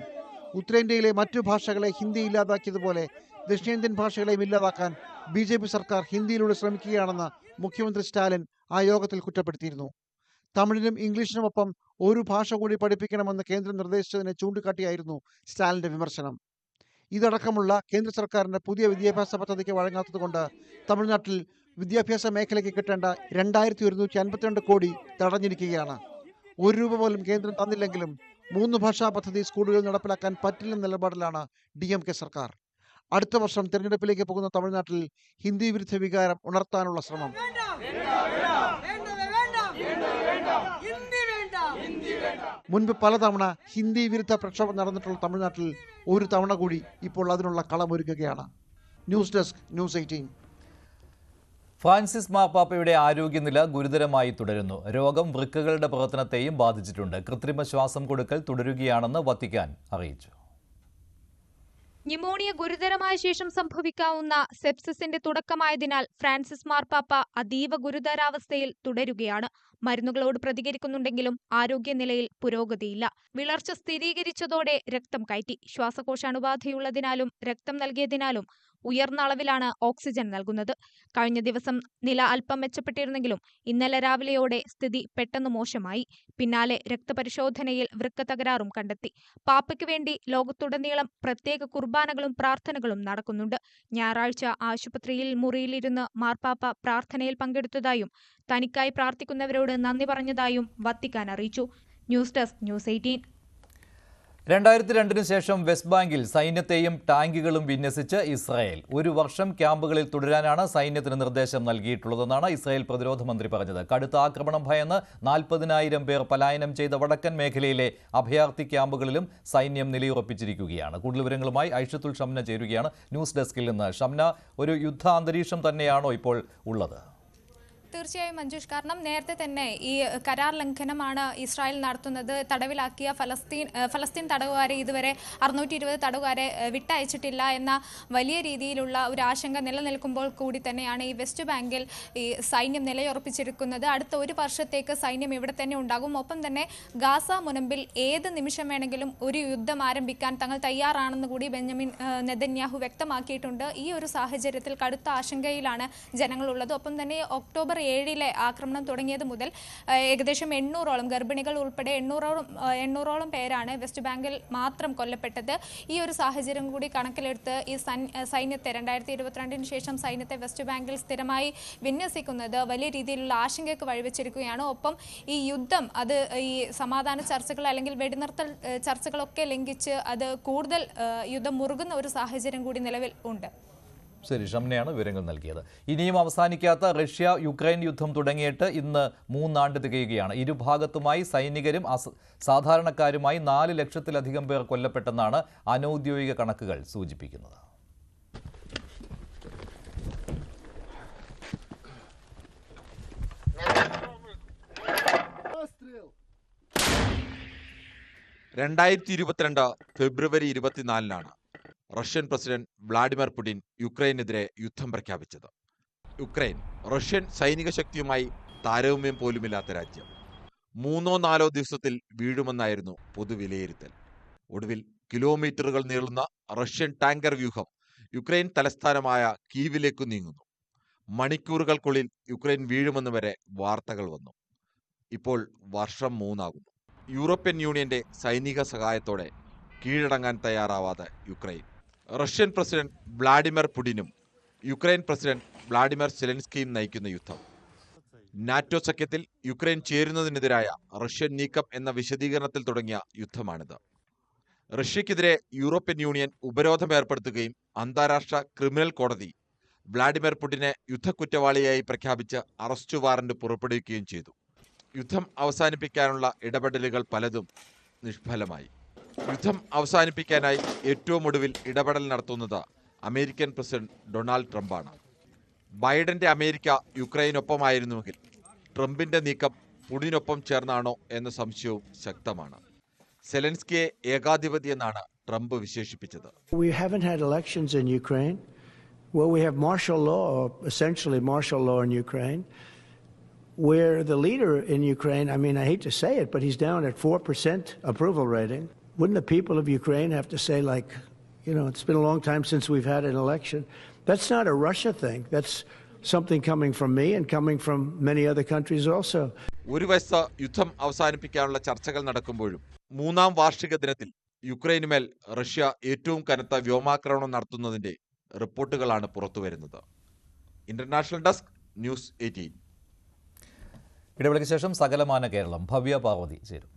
Speaker 20: ഉത്തരേന്ത്യയിലെ മറ്റു ഭാഷകളെ ഹിന്ദി ഇല്ലാതാക്കിയതുപോലെ ദക്ഷിണേന്ത്യൻ ഭാഷകളെയും ഇല്ലാതാക്കാൻ BJP സർക്കാർ ഹിന്ദിയിലൂടെ ശ്രമിക്കുകയാണെന്ന് മുഖ്യമന്ത്രി സ്റ്റാലിൻ ആ യോഗത്തിൽ കുറ്റപ്പെടുത്തിയിരുന്നു. തമിഴിനും ഇംഗ്ലീഷിനുമൊപ്പം ഒരു ഭാഷ കൂടി പഠിപ്പിക്കണമെന്ന് കേന്ദ്രം നിർദ്ദേശിച്ചതിനെ ചൂണ്ടിക്കാട്ടിയായിരുന്നു സ്റ്റാലിന്റെ വിമർശനം. ഇതടക്കമുള്ള കേന്ദ്ര സർക്കാരിന്റെ പുതിയ വിദ്യാഭ്യാസ പദ്ധതിക്ക് വഴങ്ങാത്തതുകൊണ്ട് തമിഴ്നാട്ടിൽ വിദ്യാഭ്യാസ മേഖലയ്ക്ക് കിട്ടേണ്ട 2152 കോടി തടഞ്ഞിരിക്കുകയാണ്. 1 രൂപ പോലും കേന്ദ്രം തന്നില്ലെങ്കിലും 3 ഭാഷാ പദ്ധതി സ്കൂളുകളിൽ നടപ്പിലാക്കാൻ പറ്റില്ലെന്ന നിലപാടിലാണ് DMK സർക്കാർ. അടുത്ത വർഷം തെരഞ്ഞെടുപ്പിലേക്ക് പോകുന്ന തമിഴ്നാട്ടിൽ ഹിന്ദി വിരുദ്ധ വികാരം ഉണർത്താനുള്ള ശ്രമം. മുൻപ് പലതവണ ഹിന്ദി വിരുദ്ധ പ്രക്ഷോഭം നടന്നിട്ടുള്ള തമിഴ്നാട്ടിൽ ഒരു തവണ കൂടി ഇപ്പോൾ അതിനുള്ള കളമൊരുക്കുകയാണ്. News desk, news 18.
Speaker 2: ഫ്രാൻസിസ് മാർപ്പാപ്പയുടെ ആരോഗ്യനില ഗുരുതരമായി തുടരുന്നു. രോഗം വൃക്കകളുടെ പ്രവർത്തനത്തെയും ബാധിച്ചിട്ടുണ്ട്. കൃത്രിമ ശ്വാസം കൊടുക്കൽ തുടരുകയാണെന്ന് വത്തിക്കാൻ അറിയിച്ചു.
Speaker 21: ന്യൂമോണിയ ഗുരുതരമായ ശേഷം സംഭവിക്കാവുന്ന സെപ്സിസിന്റെ തുടക്കമായതിനാൽ ഫ്രാൻസിസ് മാർപ്പാപ്പ അതീവ ഗുരുതരാവസ്ഥയിൽ തുടരുകയാണ്. മരുന്നുകളോട് പ്രതികരിക്കുന്നുണ്ടെങ്കിലും ആരോഗ്യനിലയിൽ പുരോഗതിയില്ല. വിളർച്ച സ്ഥിരീകരിച്ചതോടെ രക്തം കയറ്റി. ശ്വാസകോശ അണുബാധയുള്ളതിനാലും രക്തം നൽകിയതിനാലും ഉയർന്ന അളവിലാണ് ഓക്സിജൻ നൽകുന്നത്. കഴിഞ്ഞ ദിവസം നില അല്പം മെച്ചപ്പെട്ടിരുന്നെങ്കിലും ഇന്നലെ രാവിലെയോടെ സ്ഥിതി പെട്ടെന്ന് മോശമായി. പിന്നാലെ രക്തപരിശോധനയിൽ വൃക്ക തകരാറും കണ്ടെത്തി. പാപ്പയ്ക്ക് വേണ്ടി ലോകത്തുടനീളം പ്രത്യേക കുർബാനകളും പ്രാർത്ഥനകളും നടക്കുന്നുണ്ട്. ഞായറാഴ്ച ആശുപത്രിയിൽ മുറിയിലിരുന്ന് മാർപ്പാപ്പ പ്രാർത്ഥനയിൽ പങ്കെടുത്തതായും തനിക്കായി പ്രാർത്ഥിക്കുന്നവരോട് നന്ദി പറഞ്ഞതായും വത്തിക്കാൻ അറിയിച്ചു. News desk, news 18.
Speaker 2: 2002 ശേഷം വെസ്റ്റ് ബാങ്കിൽ സൈന്യത്തെയും ടാങ്കുകളും വിന്യസിച്ച് ഇസ്രായേൽ. 1 വർഷം ക്യാമ്പുകളിൽ തുടരാനാണ് സൈന്യത്തിന് നിർദ്ദേശം നൽകിയിട്ടുള്ളതെന്നാണ് ഇസ്രായേൽ പ്രതിരോധ മന്ത്രി പറഞ്ഞത്. കടുത്ത ആക്രമണം ഭയന്ന് 40,000 പേർ പലായനം ചെയ്ത വടക്കൻ മേഖലയിലെ അഭയാർത്ഥി ക്യാമ്പുകളിലും സൈന്യം നിലയുറപ്പിച്ചിരിക്കുകയാണ്. കൂടുതൽ വിവരങ്ങളുമായി ഐഷത്തുൽ ഷംന ചേരുകയാണ് ന്യൂസ് ഡെസ്കിൽ നിന്ന്. ഷംന, ഒരു യുദ്ധാന്തരീക്ഷം തന്നെയാണോ ഇപ്പോൾ ഉള്ളത്?
Speaker 22: തീർച്ചയായും മഞ്ജുഷ്, കാരണം നേരത്തെ തന്നെ ഈ കരാർ ലംഘനമാണ് ഇസ്രായേൽ നടത്തുന്നത്. തടവിലാക്കിയ ഫലസ്തീൻ തടവുകാരെ ഇതുവരെ 620 തടവുകാരെ വിട്ടയച്ചിട്ടില്ല എന്ന വലിയ രീതിയിലുള്ള ഒരു ആശങ്ക നിലനിൽക്കുമ്പോൾ കൂടി തന്നെയാണ് ഈ വെസ്റ്റ് ബാങ്കിൽ ഈ സൈന്യം നിലയുറപ്പിച്ചിരിക്കുന്നത്. അടുത്ത 1 വർഷത്തേക്ക് സൈന്യം ഇവിടെ തന്നെ ഉണ്ടാകും. ഒപ്പം തന്നെ ഗാസ മുനമ്പിൽ ഏത് നിമിഷം വേണമെങ്കിലും ഒരു യുദ്ധം ആരംഭിക്കാൻ തങ്ങൾ തയ്യാറാണെന്ന് കൂടി ബെഞ്ചമിൻ നെതന്യാഹു വ്യക്തമാക്കിയിട്ടുണ്ട്. ഈ ഒരു സാഹചര്യത്തിൽ കടുത്ത ആശങ്കയിലാണ് ജനങ്ങളുള്ളത്. ഒപ്പം തന്നെ ഒക്ടോബർ 7-ലെ ആക്രമണം തുടങ്ങിയത് മുതൽ ഏകദേശം 800ഓളം ഗർഭിണികൾ ഉൾപ്പെടെ 800ഓളം പേരാണ് വെസ്റ്റ് ബാങ്കിൽ മാത്രം കൊല്ലപ്പെട്ടത്. ഈ ഒരു സാഹചര്യം കൂടി കണക്കിലെടുത്ത് ഈ സൈന്യത്തെ 2022 ശേഷം സൈന്യത്തെ വെസ്റ്റ് ബാങ്കിൽ സ്ഥിരമായി വിന്യസിക്കുന്നത് വലിയ രീതിയിലുള്ള ആശങ്കയ്ക്ക് വഴിവെച്ചിരിക്കുകയാണ്. ഒപ്പം ഈ യുദ്ധം അത് ഈ സമാധാന ചർച്ചകൾ അല്ലെങ്കിൽ വെടിനിർത്തൽ ചർച്ചകളൊക്കെ ലംഘിച്ച് അത് കൂടുതൽ യുദ്ധം മുറുകുന്ന ഒരു സാഹചര്യം കൂടി നിലവിൽ ഉണ്ട്.
Speaker 2: ശരി, ഷംനയാണ് വിവരങ്ങൾ നൽകിയത്. ഇനിയും അവസാനിക്കാത്ത റഷ്യ യുക്രൈൻ യുദ്ധം തുടങ്ങിയിട്ട് ഇന്ന് 3 ആണ്ട് തികയുകയാണ്. ഇരുഭാഗത്തുമായി സൈനികരും സാധാരണക്കാരുമായി 4 ലക്ഷത്തിലധികം പേർ കൊല്ലപ്പെട്ടെന്നാണ് അനൌദ്യോഗിക കണക്കുകൾ സൂചിപ്പിക്കുന്നത്.
Speaker 1: ഫെബ്രുവരി 24 റഷ്യൻ പ്രസിഡന്റ് വ്ളാഡിമിർ പുടിൻ യുക്രൈനെതിരെ യുദ്ധം പ്രഖ്യാപിച്ചത്. യുക്രൈൻ റഷ്യൻ സൈനിക ശക്തിയുമായി താരതമ്യം പോലുമില്ലാത്ത രാജ്യം. 3-4 ദിവസത്തിൽ വീഴുമെന്നായിരുന്നു പൊതുവിലയിരുത്തൽ. ഒടുവിൽ കിലോമീറ്ററുകൾ നീളുന്ന റഷ്യൻ ടാങ്കർ വ്യൂഹം യുക്രൈൻ തലസ്ഥാനമായ കീവിലേക്ക് നീങ്ങുന്നു. മണിക്കൂറുകൾക്കുള്ളിൽ യുക്രൈൻ വീഴുമെന്ന് വരെ വാർത്തകൾ വന്നു. ഇപ്പോൾ വർഷം 3 ആകുന്നു. യൂറോപ്യൻ യൂണിയന്റെ സൈനിക സഹായത്തോടെ കീഴടങ്ങാൻ തയ്യാറാവാതെ യുക്രൈൻ. റഷ്യൻ പ്രസിഡന്റ് വ്ളാഡിമിർ പുടിനും യുക്രൈൻ പ്രസിഡന്റ് വ്ളാഡിമിർ സെലൻസ്കിയും നയിക്കുന്ന യുദ്ധം. നാറ്റോ സഖ്യത്തിൽ യുക്രൈൻ ചേരുന്നതിനെതിരായ റഷ്യൻ നീക്കം എന്ന വിശദീകരണത്തിൽ തുടങ്ങിയ യുദ്ധമാണിത്. റഷ്യക്കെതിരെ യൂറോപ്യൻ യൂണിയൻ ഉപരോധം ഏർപ്പെടുത്തുകയും അന്താരാഷ്ട്ര ക്രിമിനൽ കോടതി വ്ളാഡിമിർ പുടിനെ യുദ്ധക്കുറ്റവാളിയായി പ്രഖ്യാപിച്ച് അറസ്റ്റ് വാറന്റ് പുറപ്പെടുവിക്കുകയും ചെയ്തു. യുദ്ധം അവസാനിപ്പിക്കാനുള്ള ഇടപെടലുകൾ പലതും നിഷ്ഫലമായി. യുദ്ധം അവസാനിപ്പിക്കാനായി ഏറ്റവും ഒടുവിൽ ഇടപെടൽ നടത്തുന്നത് അമേരിക്കൻ പ്രസിഡന്റ് ഡൊണാൾഡ് ട്രംപാണ്. ബൈഡന്റെ അമേരിക്ക യുക്രൈനൊപ്പമായിരുന്നുവെങ്കിൽ ട്രംപിന്റെ നീക്കം പുടിനൊപ്പം ചേർന്നാണോ എന്ന സംശയവും ശക്തമാണ്. സെലൻസ്കിയെ ഏകാധിപതി എന്നാണ് ട്രംപ് വിശേഷിപ്പിച്ചത്.
Speaker 4: We haven't had elections in Ukraine. Well, we have martial law, essentially martial law in Ukraine, where the leader in Ukraine, I mean, I hate to say it, but he's down at 4% approval rating. Wouldn't the people of Ukraine have to say, like, you know, it's been a long time since we've had an election? That's not a Russia thing. That's something coming from me and coming from many other countries also.
Speaker 1: ഒരു വശത്ത് യുദ്ധം അവസാനിപ്പിക്കാനുള്ള ചർച്ചകൾ നടക്കുമ്പോഴും 3-ാം വാർഷിക ദിനത്തിൽ യുക്രൈനുമേൽ Russia ഏറ്റവും കനത്ത വ്യോമാക്രമണം നടത്തുന്നതിന്റെ റിപ്പോർട്ടുകളാണ് പുറത്തുവരുന്നത്. International desk, news 18.
Speaker 2: ഇടവേളയ്ക്ക് ശേഷം സകലമാന കേരളം ഭവ്യ പാർവതി ചേരും.